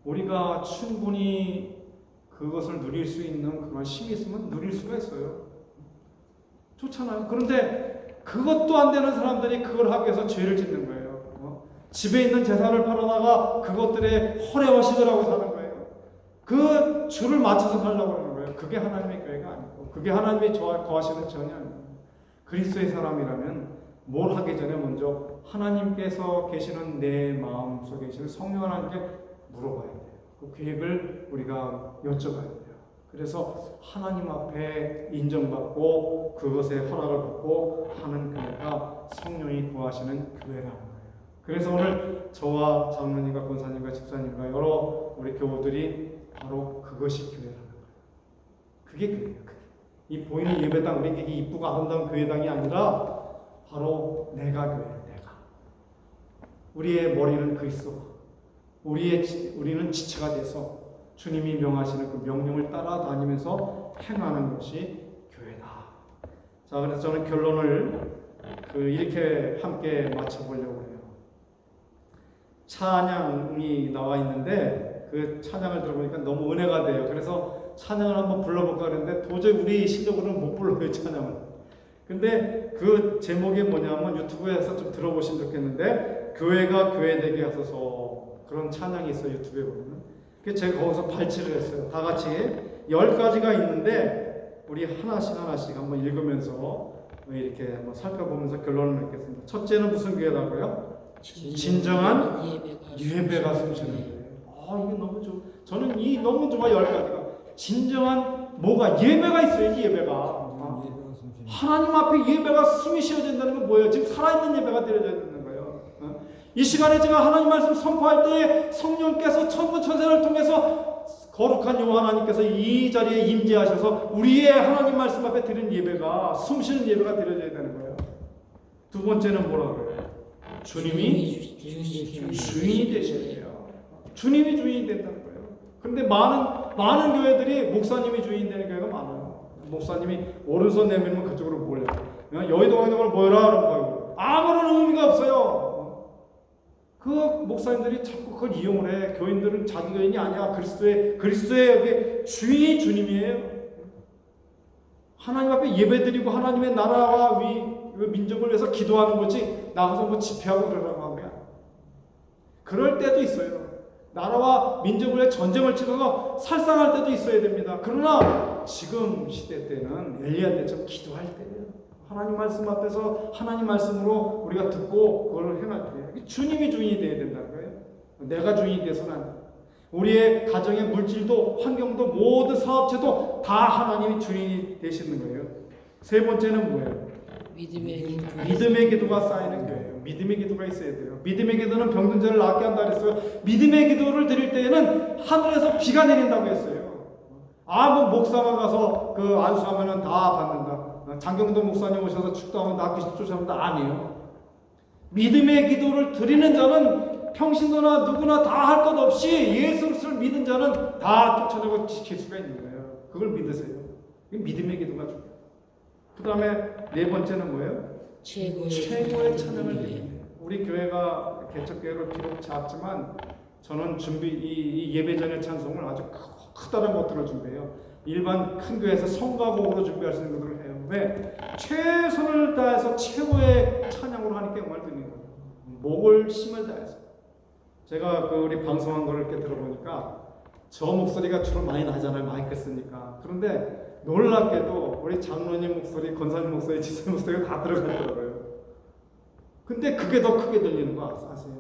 우리가 충분히 그것을 누릴 수 있는 그런 힘이 있으면 누릴 수가 있어요. 좋잖아요. 그런데 그것도 안 되는 사람들이 그걸 하기 위해서 죄를 짓는 거예요. 집에 있는 재산을 팔아다가 그것들에 허례허식을 하고 사는 거예요. 그 줄을 맞춰서 살려고 하는 거예요. 그게 하나님의 교회가 아니고, 그게 하나님의 거하시는 전이 아니에요. 그리스도의 사람이라면 뭘 하기 전에 먼저 하나님께서 계시는 내 마음 속에 계시는 성령 하나님께 물어봐야 돼요. 그 계획을 우리가 여쭤봐야 돼요. 그래서 하나님 앞에 인정받고 그것에 허락을 받고 하는 교회가 성령이 거하시는 교회라는 거예요. 그래서 오늘 저와 장로님과 권사님과 집사님과 여러 우리 교우들이 바로 그것이 교회라는 거예요. 그게 교회예요. 이 보이는 예배당, 우리 되게 이쁘고 아름다운 교회당이 아니라 바로 내가 교회예요. 내가. 우리의 머리는 그리스도. 우리는 지체가 돼서 주님이 명하시는 그 명령을 따라다니면서 행하는 것이 교회다. 자, 그래서 저는 결론을 이렇게 함께 맞춰보려고 해요. 찬양이 나와 있는데 그 찬양을 들어보니까 너무 은혜가 돼요. 그래서 찬양을 한번 불러볼까 그랬는데 도저히 우리 실력으로는 못 불러요, 찬양을. 근데 그 제목이 뭐냐면 유튜브에서 좀 들어보시면 좋겠는데 교회가 교회되게 하소서, 그런 찬양이 있어요, 유튜브에 보면. 그래서 제가 거기서 발췌를 했어요. 다 같이 10가지가 있는데 우리 하나씩 한번 읽으면서 이렇게 한번 살펴보면서 결론을 맺겠습니다. 첫째는 무슨 교회라고요? 진정한 예배가 숨쉬는 교회. 이게 너무 좋아. 저는 너무 좋아. 10가지가. 진정한 뭐가 예배가 있어야지. 예배가. 하나님 앞에 예배가 숨이 쉬어진다는 건 뭐예요? 지금 살아있는 예배가 드려져야 되는 거예요. 이 시간에 제가 하나님 말씀 선포할 때 성령께서 천군 천사를 통해서 거룩한 여호와 하나님께서 이 자리에 임재하셔서 우리의 하나님 말씀 앞에 드리는 예배가 숨쉬는 예배가 드려져야 되는 거예요. 두 번째는 뭐라고요? 주님이 주인이 되셔야 돼요. 주님이 주인이 된다는 거예요. 그런데 많은 교회들이 목사님이 주인 되는 교회가 많아요. 목사님이 오른손 내밀면 그쪽으로 몰려. 여의도 강당으로 모여라 그런 거예요. 아무런 의미가 없어요. 그 목사님들이 자꾸 그걸 이용을 해. 교인들은 자기 교인이 아니야. 그리스도의 여기 주인이 주님이에요. 하나님 앞에 예배드리고 하나님의 나라와 민족을 위해서 기도하는 거지 나가서 뭐 집회하고 그러라고 하면 그럴 때도 있어요. 나라와 민족을 위해 전쟁을 치러서 살상할 때도 있어야 됩니다. 그러나 지금 시대 때는 엘리야 때처럼 기도할 때예요. 하나님 말씀 앞에서 하나님 말씀으로 우리가 듣고 그걸 행할 때 주님이 주인이 되어야 된다는 거예요. 내가 주인이 돼서는 안 돼요. 우리의 가정의 물질도 환경도 모든 사업체도 다 하나님이 주인이 되시는 거예요. 세 번째는 뭐예요? 믿음의 기도가 쌓이는 거예요. 믿음의 기도가 있어야 돼요. 믿음의 기도는 병든 자를 낫게 한다 그랬어요. 믿음의 기도를 드릴 때에는 하늘에서 비가 내린다고 했어요. 뭐 목사가 가서 안수하면은 다 받는다. 장경도 목사님 오셔서 축도하면 나 귀신 쫓아온다. 아니에요. 믿음의 기도를 드리는 자는 평신도나 누구나 다 할 것 없이 예수를 믿은 자는 다 쫓아내고 지킬 수가 있는 거예요. 그걸 믿으세요. 믿음의 기도가 중요해요. 그 다음에 네 번째는 뭐예요? 최고의 찬양을 드립니다. 우리 교회가 개척교회로 비록 작지만 저는 이 예배 전의 찬송을 아주 크다란 것들을 준비해요. 일반 큰 교회에서 성가곡으로 준비할 수 있는 것들을 해요. 왜? 최선을 다해서 최고의 찬양으로 하나님께 영광을 드리는 거예요. 목을 힘을 다해서. 제가 우리 방송한 거를 이렇게 들어보니까 저 목소리가 주로 많이 나잖아요. 마이크 쓰니까. 그런데 놀랍게도 우리 장로님 목소리, 권사님 목소리, 지사님 목소리가 다 들어가더라고요. 근데 그게 더 크게 들리는 거 아세요?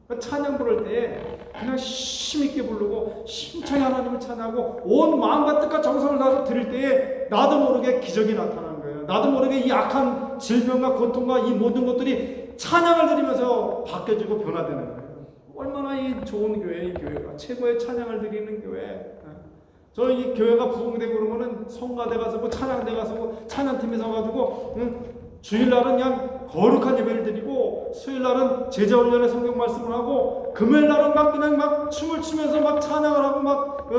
그러니까 찬양 부를 때 그냥 힘있게 부르고 힘차게 하나님을 찬양하고 온 마음과 뜻과 정성을 다해서 드릴 때에 나도 모르게 기적이 나타나는 거예요. 나도 모르게 이 악한 질병과 고통과 이 모든 것들이 찬양을 드리면서 바뀌어지고 변화되는 거예요. 얼마나 이 좋은 교회, 이 교회가 최고의 찬양을 드리는 교회. 저 이 교회가 부흥되고 그러면은 성가대 가서 뭐 찬양대 가서 뭐 찬양팀에 서가지고 주일날은 그냥 거룩한 예배를 드리고 수요일날은 제자훈련의 성경 말씀을 하고 금요일날은 막 그냥 막 춤을 추면서 막 찬양을 하고 막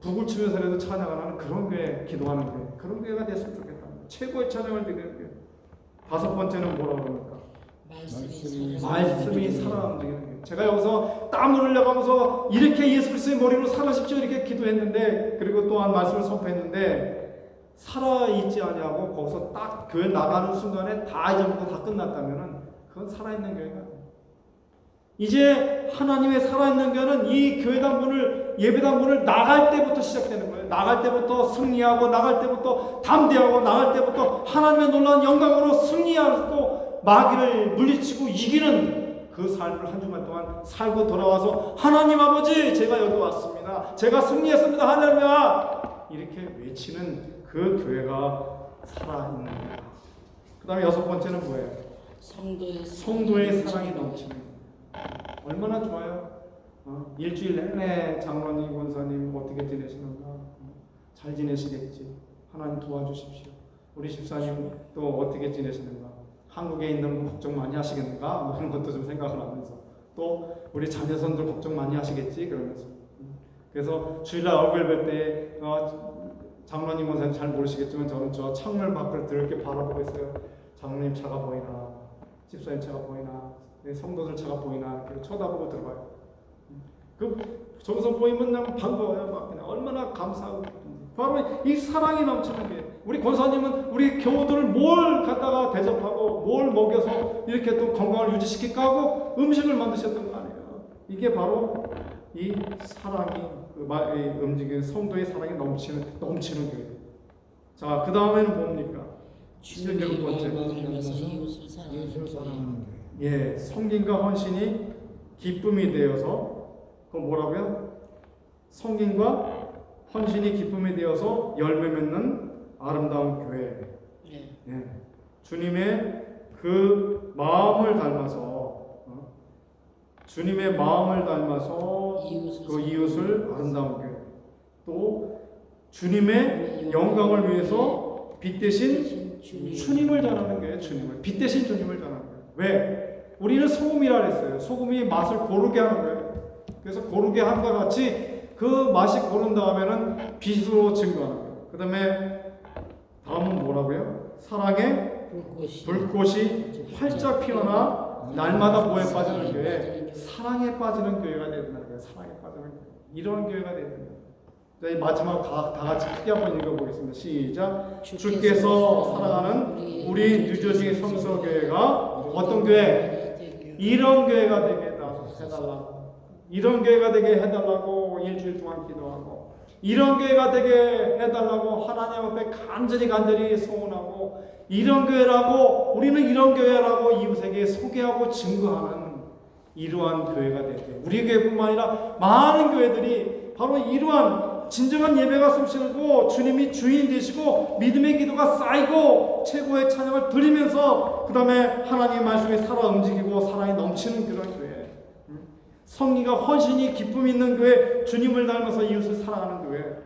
북을 치면서라도 찬양을 하는 그런 교회, 기도하는 교회, 그런 교회가 됐으면 좋겠다. 최고의 찬양을 드리는 교회. 다섯 번째는 뭐라고 합니까? 말씀이 살아 움직이는 거예요. 제가 여기서 땀을 흘려가면서 이렇게 예수 그리스도의 머리로 살아십시오 이렇게 기도했는데, 그리고 또한 말씀을 선포했는데 살아있지 아니하고 거기서 딱 교회 나가는 순간에 다 잊어먹고 다 끝났다면은 그건 살아있는 교회가 아니에요. 이제 하나님의 살아있는 교회는 이 교회당 문을, 예배당 문을 나갈 때부터 시작되는 거예요. 나갈 때부터 승리하고, 나갈 때부터 담대하고, 나갈 때부터 하나님의 놀라운 영광으로 승리하고 마귀를 물리치고 이기는 그 삶을 한 주간 동안 살고 돌아와서 하나님 아버지 제가 여기 왔습니다. 제가 승리했습니다. 할렐루야 이렇게 외치는 그 교회가 살아있는 거예요. 그 다음에 여섯 번째는 뭐예요? 성도의 사랑이 넘치는 거예요. 얼마나 좋아요. 일주일 내내 장로님, 권사님 어떻게 지내시는가? 잘 지내시겠지. 하나님 도와주십시오. 우리 집사님 또 어떻게 지내시는가? 한국에 있는 분 걱정 많이 하시겠는가? 뭐 이런 것도 좀 생각을 하면서, 또 우리 자녀선들 걱정 많이 하시겠지? 그러면서. 그래서 주일날 얼굴 뵐 때 장로님, 권사님 잘 모르시겠지만 저는 저 창문 밖을 이렇게 바라보고 있어요. 장로님 차가 보이나? 집사님 차가 보이나? 성도들 차가 보이나? 이렇게 쳐다보고 들어가요. 저기서 보이면 그냥 반가워요. 막 그냥 얼마나 감사하고 바로 이 사랑이 넘치는 게, 우리 권사님은 우리 교우들을 뭘 갖다가 대접하고 뭘 먹여서 이렇게 또 건강을 유지시킬까 하고 음식을 만드셨던 거 아니에요. 이게 바로 이 사랑이 움직이는 성도의 사랑이 넘치는 교회. 자, 그 다음에는 뭡니까? 주님의 번째. 이웃을 사랑하는 교회. 예, 성김과 헌신이 기쁨이 되어서, 그건 뭐라고요? 성김과 헌신이 기쁨이 되어서 열매 맺는 아름다운 교회. 예. 주님의 그 마음을 닮아서, 주님의 마음을 닮아서 그 이웃을 아름다운 교회. 또 주님의 영광을 위해서 빛대신 주님을 전하는 거예요. 주님을 빛대신 주님을 전하는 거예요. 왜? 우리는 소금이라 했어요. 소금이 맛을 고르게 하는 거예요. 그래서 고르게 함과 같이 그 맛이 고른 다음에는 빛으로 증거하는 거예요. 그 다음에 다음은 뭐라고요? 사랑의 불꽃이 활짝 피어나 날마다 뭐에 빠지는 교회? 사랑에 빠지는 교회가 된다는 거예요. 사랑에 빠지는 교회. 이런 교회가 된다. 자, 마지막 다 같이 크게 한번 읽어보겠습니다. 시작. 주께서 사랑하는 우리 뉴저지 성서교회가 어떤 교회? 이런 교회가 되게 해달라고. 이런 교회가 되게 해달라고 일주일 동안 기도하고, 이런 교회가 되게 해달라고 하나님 앞에 간절히 소원하고, 이런 교회라고, 우리는 이런 교회라고 이웃에게 소개하고 증거하는 이러한 교회가 되게, 우리 교회뿐만 아니라 많은 교회들이 바로 이러한 진정한 예배가 숨쉬고 주님이 주인 되시고 믿음의 기도가 쌓이고 최고의 찬양을 드리면서 그 다음에 하나님의 말씀이 살아 움직이고 사랑이 넘치는 그런 교회, 성의가 헌신이 기쁨 있는 교회, 주님을 닮아서 이웃을 사랑하는 교회,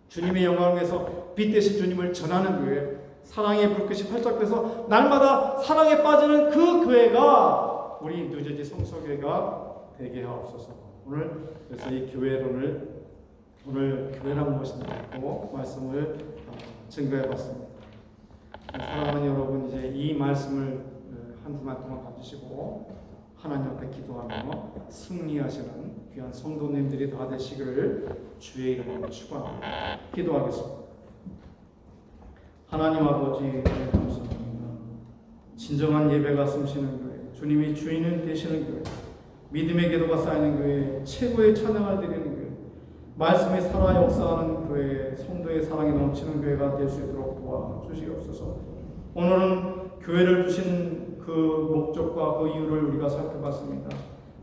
주님의 영광을 위해서 빛 대신 주님을 전하는 교회, 사랑의 불빛이 활짝 돼서 날마다 사랑에 빠지는 그 교회가 우리 뉴저지 성서교회가 되게 하옵소서. 오늘 그래서 이 교회론을, 오늘 교회란 무엇이냐고 말씀을 증거해봤습니다. 사랑하는 여러분, 이제 이 말씀을 한 주간 동안 가지시고 하나님 앞에 기도하며 승리하시는 귀한 성도님들이 다 되시기를 주의 이름으로 축원합니다. 기도하겠습니다. 하나님 아버지, 감사합니다. 진정한 예배가 숨쉬는 교회, 주님이 주인을 되시는 교회, 믿음의 기도가 쌓이는 교회, 최고의 찬양을 드리는 교회, 말씀이 살아 역사하는 교회, 성도의 사랑이 넘치는 교회가 될 수 있도록 도와주시옵소서. 오늘은 교회를 주신 그 목적과 그 이유를 우리가 살펴봤습니다.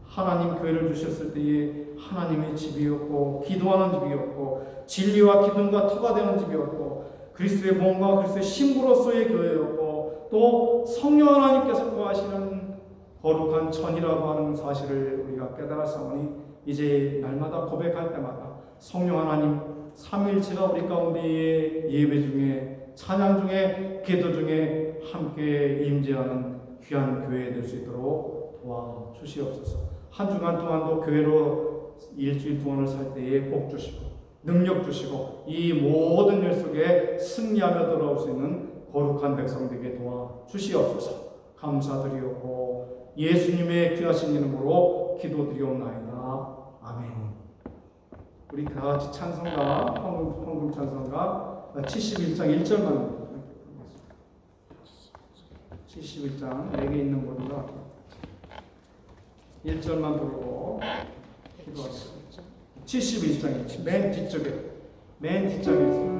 하나님 교회를 주셨을 때에 하나님의 집이었고, 기도하는 집이었고, 진리와 기쁨과 터가 되는 집이었고, 그리스도의 몸과 그리스도의 신부로서의 교회였고, 또 성령 하나님께서 거하시는 거룩한 전이라고 하는 사실을 우리가 깨달았사오니 이제 날마다 고백할 때마다 성령 하나님 삼일체가 우리 가운데의 예배 중에 찬양 중에 기도 중에 함께 임재하는 귀한 교회 될 수 있도록 도와주시옵소서. 한 주간 동안도 교회로 일주일 동안을 살 때에 복 주시고 능력 주시고 이 모든 일 속에 승리하며 돌아올 수 있는 거룩한 백성 되게 도와주시옵소서. 감사드리옵고 예수님의 귀하신 이름으로 기도드리옵나이다. 아멘. 우리 다 같이 찬송가, 헌금 찬송가 71장 1절만 71장 내게 있는 모두가 1절만 부르고 기도하겠습니다. 71장이 맨 뒷쪽에 있습니다.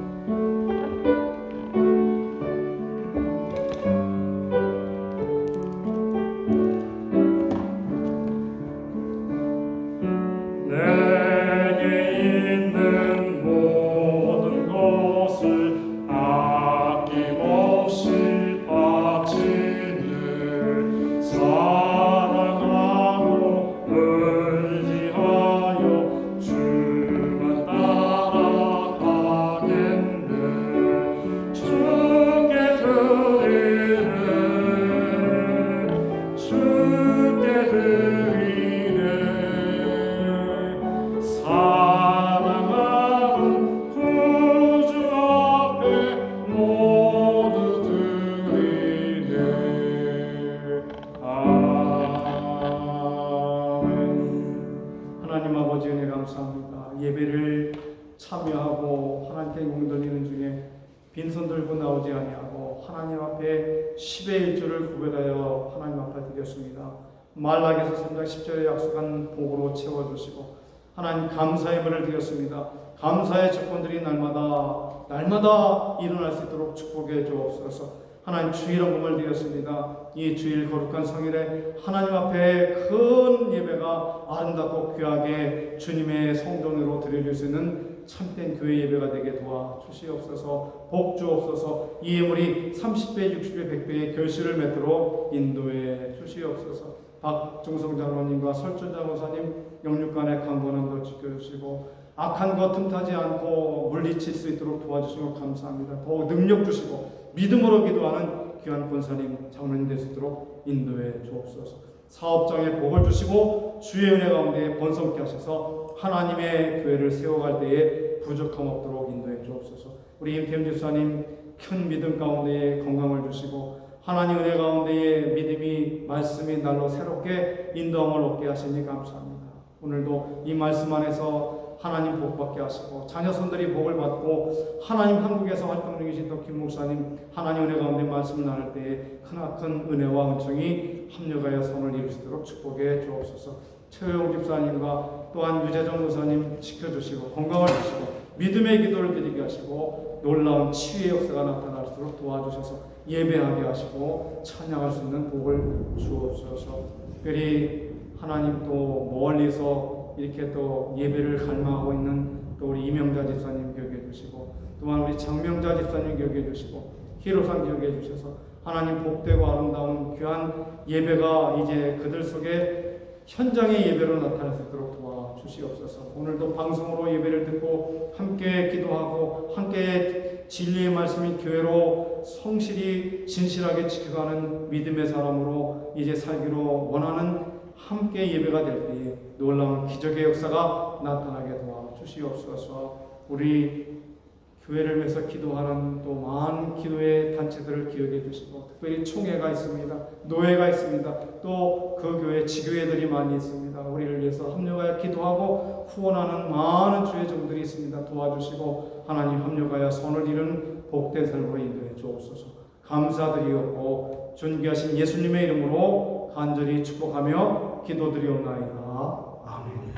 하나님 아버지 은혜 감사합니다. 예배를 참여하고 하나님께 용돌리는 중에 빈손 들고 나오지 아니하고 하나님 앞에 10의 1조를 구별하여 하나님 앞에 드렸습니다. 말라기서 3장 10절에 약속한 복으로 채워주시고 하나님 감사의 벌을 드렸습니다. 감사의 조건들이 날마다 일어날 수 있도록 축복해 주옵소서. 하나님 주일 헌금을 드렸습니다. 이 주일 거룩한 성일에 하나님 앞에 큰 예배가 아름답고 귀하게 주님의 성전으로 드려질 수 있는 참된 교회 예배가 되게 도와주시옵소서. 복 주옵소서. 이 예물이 30배, 60배, 100배의 결실을 맺도록 인도해 주시옵소서. 박종성 장로님과 설준 장로사님 영육간의 강건함도 지켜주시고 악한 것 틈타지 않고 물리칠 수 있도록 도와주시고 감사합니다. 더욱 능력 주시고 믿음으로 기도하는 귀한 권사님 장로님 될 수 있도록 인도해 주옵소서. 사업장에 복을 주시고 주의 은혜 가운데 번성케 하셔서 하나님의 교회를 세워갈 때에 부족함 없도록 인도해 주옵소서. 우리 임태현 집사님 큰 믿음 가운데 건강을 주시고 하나님 은혜 가운데에 믿음이 말씀이 날로 새롭게 인도함을 얻게 하시니 감사합니다. 오늘도 이 말씀 안에서 하나님 복 받게 하시고 자녀손들이 복을 받고 하나님 한국에서 활동 중이신 또 김 목사님 하나님 은혜 가운데 말씀을 나눌 때에 크나큰 은혜와 은총이 합력하여 선을 이루시도록 축복해 주옵소서. 최영 집사님과 또한 유재정 목사님 지켜주시고 건강을 주시고 믿음의 기도를 드리게 하시고 놀라운 치유의 역사가 나타날수록 도와주셔서 예배하게 하시고 찬양할 수 있는 복을 주옵소서. 특별히 하나님 또 멀리서 이렇게 또 예배를 갈망하고 있는 또 우리 이명자 집사님 기억해 주시고 또한 우리 장명자 집사님 기억해 주시고 히로상 기억해 주셔서 하나님 복되고 아름다운 귀한 예배가 이제 그들 속에 현장의 예배로 나타날 수 있도록 도와주시옵소서. 오늘도 방송으로 예배를 듣고 함께 기도하고 함께 진리의 말씀인 교회로 성실히 진실하게 지켜가는 믿음의 사람으로 이제 살기로 원하는 함께 예배가 될 때에 놀라운 기적의 역사가 나타나게 도와주시옵소서. 우리 교회를 위해서 기도하는 또 많은 기도의 단체들을 기억해 주시고 특별히 총회가 있습니다. 노회가 있습니다. 또 그 교회 지교회들이 많이 있습니다. 우리를 위해서 합력하여 기도하고 후원하는 많은 주의 종들이 있습니다. 도와주시고 하나님 합력하여 선을 이루는 복된 삶으로 인도해 주옵소서. 감사드리옵고 존귀하신 예수님의 이름으로 간절히 축복하며 기도드리옵나이다. 아멘.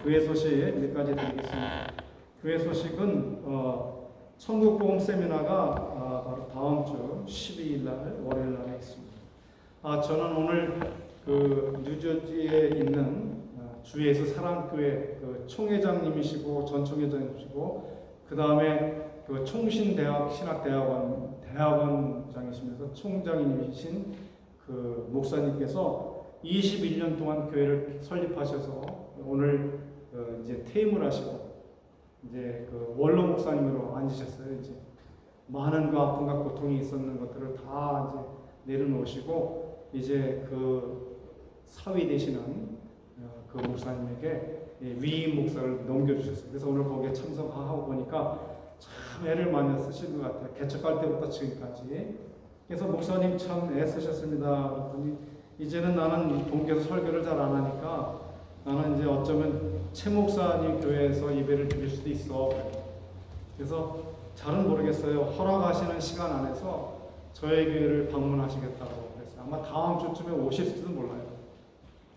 교회 소식 여기까지 드리겠습니다. 교회 소식은 천국복음 세미나가 바로 다음 주 12일 날 월요일 날에 있습니다. 저는 오늘 그 뉴저지에 있는 주예수 사랑교회 그 총회장님이시고 전 총회장님이시고 그 다음에 그 총신대학 신학대학원 대학원장이시면서 총장님이신 그 그 목사님께서 21년 동안 교회를 설립하셔서 오늘 이제 퇴임을 하시고 이제 그 원로 목사님으로 앉으셨어요. 이제 많은 그 아픔과 고통이 있었는 것들을 다 이제 내려놓으시고 이제 그 사위 되시는 그 목사님에게 위임 목사를 넘겨주셨어요. 그래서 오늘 거기에 참석하고 보니까 참 애를 많이 쓰신 것 같아요. 개척할 때부터 지금까지. 그래서 목사님 참 애쓰셨습니다. 그랬더니 이제는 나는 동교에서 설교를 잘 안 하니까 나는 이제 어쩌면 최 목사님 교회에서 예배를 드릴 수도 있어. 그래서 잘은 모르겠어요. 허락하시는 시간 안에서 저희 교회를 방문하시겠다고 그랬어요. 아마 다음 주쯤에 오실지도 몰라요.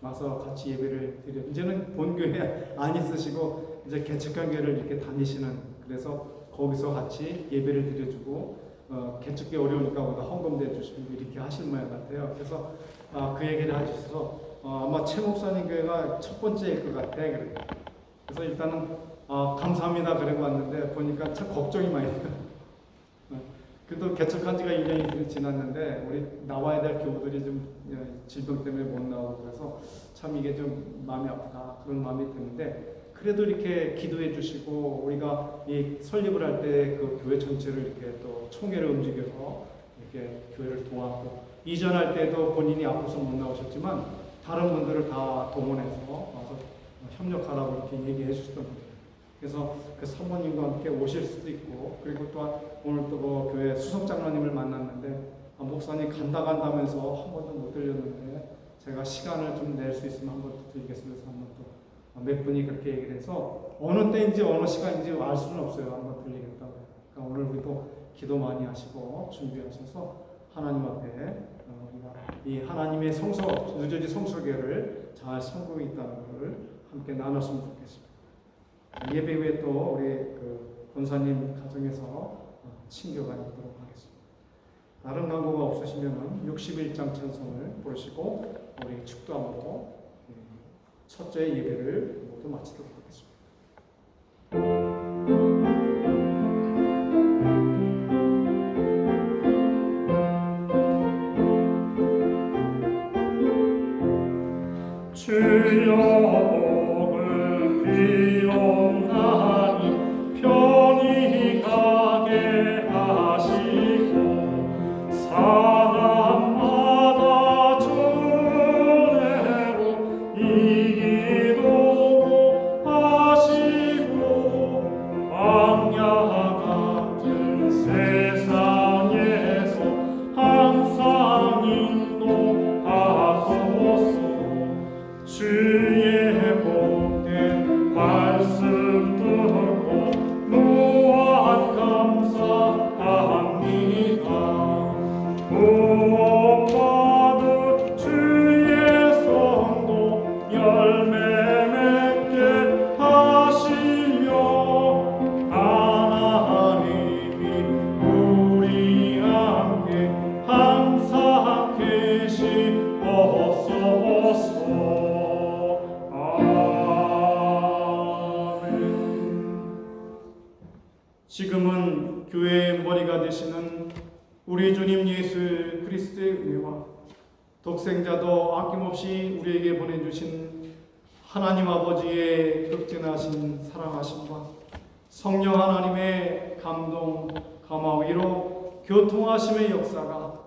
와서 같이 예배를 드려. 이제는 본 교회 안 있으시고 이제 개척한 교회를 이렇게 다니시는, 그래서 거기서 같이 예배를 드려주고 개척이 어려우니까 거기다 헌금 대주시고 이렇게 하실 모양 같아요. 그래서 그 얘기를 하셔서 아마 최 목사님 교회가 첫 번째일 것 같아. 그래서 일단은 감사합니다 그러고 왔는데 보니까 참 걱정이 많이 돼요. 그래도 개척한 지가 1년이 지났는데 우리 나와야 될 교우들이 좀 질병 때문에 못 나오고 그래서 참 이게 좀 마음이 아프다 그런 마음이 드는데, 그래도 이렇게 기도해 주시고 우리가 이 설립을 할 때 그 교회 전체를 이렇게 또 총회를 움직여서 이렇게 교회를 도왔고, 이전할 때도 본인이 아파서 못 나오셨지만 다른 분들을 다 동원해서 와서 협력하라고 이렇게 얘기해 주셨던 거예요. 그래서 그 사모님과 함께 오실 수도 있고, 그리고 또한 오늘 또 그 교회 수석장로님을 만났는데 목사님 간다면서 한 번도 못 들렸는데 제가 시간을 좀 낼 수 있으면 한 번 더 드리겠습니다. 한 번 또 몇 분이 그렇게 얘기를 해서 어느 때인지 어느 시간인지 알 수는 없어요. 한 번 들리겠다고. 그러니까 오늘 우리도 기도 많이 하시고 준비하셔서 하나님 앞에 우리가 이 하나님의 뉴저지 성소교회를 잘 섬기고 있다는 것을 함께 나눴으면 좋겠습니다. 예배 후에 또 우리 그 권사님 가정에서 친교가 있도록 하겠습니다. 다른 광고가 없으시면 61장 찬송을 부르시고 우리 축도함으로 첫째 예배를 모두 마치도록 하겠습니다. 주여 복을 비옵나니 편히 가게 하시고 사람마다 주례로 이기도록 하시고 광야 같은 세상에서 항상 인도하소서. 주의 복된 말씀 듣고 무한 감사합니다. 구원받은 주의 성도 열매 맺게 하시며 하나님이 우리 함께 항상 계시옵소서. 지금은 교회의 머리가 되시는 우리 주님 예수 그리스도의 은혜와 독생자도 아낌없이 우리에게 보내주신 하나님 아버지의 극진하신 사랑하심과 성령 하나님의 감동, 감화, 위로, 교통하심의 역사가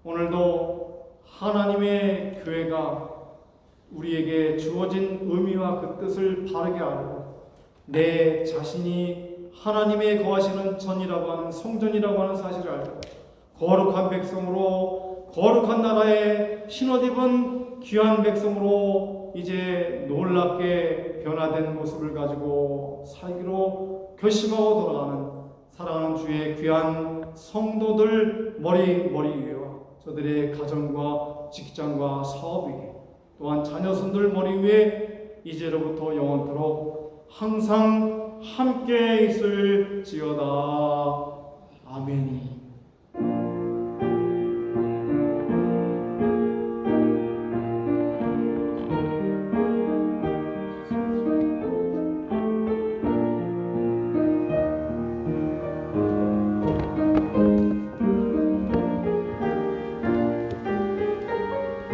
오늘도 하나님의 교회가 우리에게 주어진 의미와 그 뜻을 바르게 알고 내 자신이 하나님의 거하시는 전이라고 하는 성전이라고 하는 사실을 알고 거룩한 백성으로 거룩한 나라의 신옷 입은 귀한 백성으로 이제 놀랍게 변화된 모습을 가지고 살기로 결심하고 돌아가는 사랑하는 주의 귀한 성도들 머리 위에와 저들의 가정과 직장과 사업 위에 또한 자녀손들 머리 위에 이제로부터 영원토록 항상 함께 있을지어다. 아멘.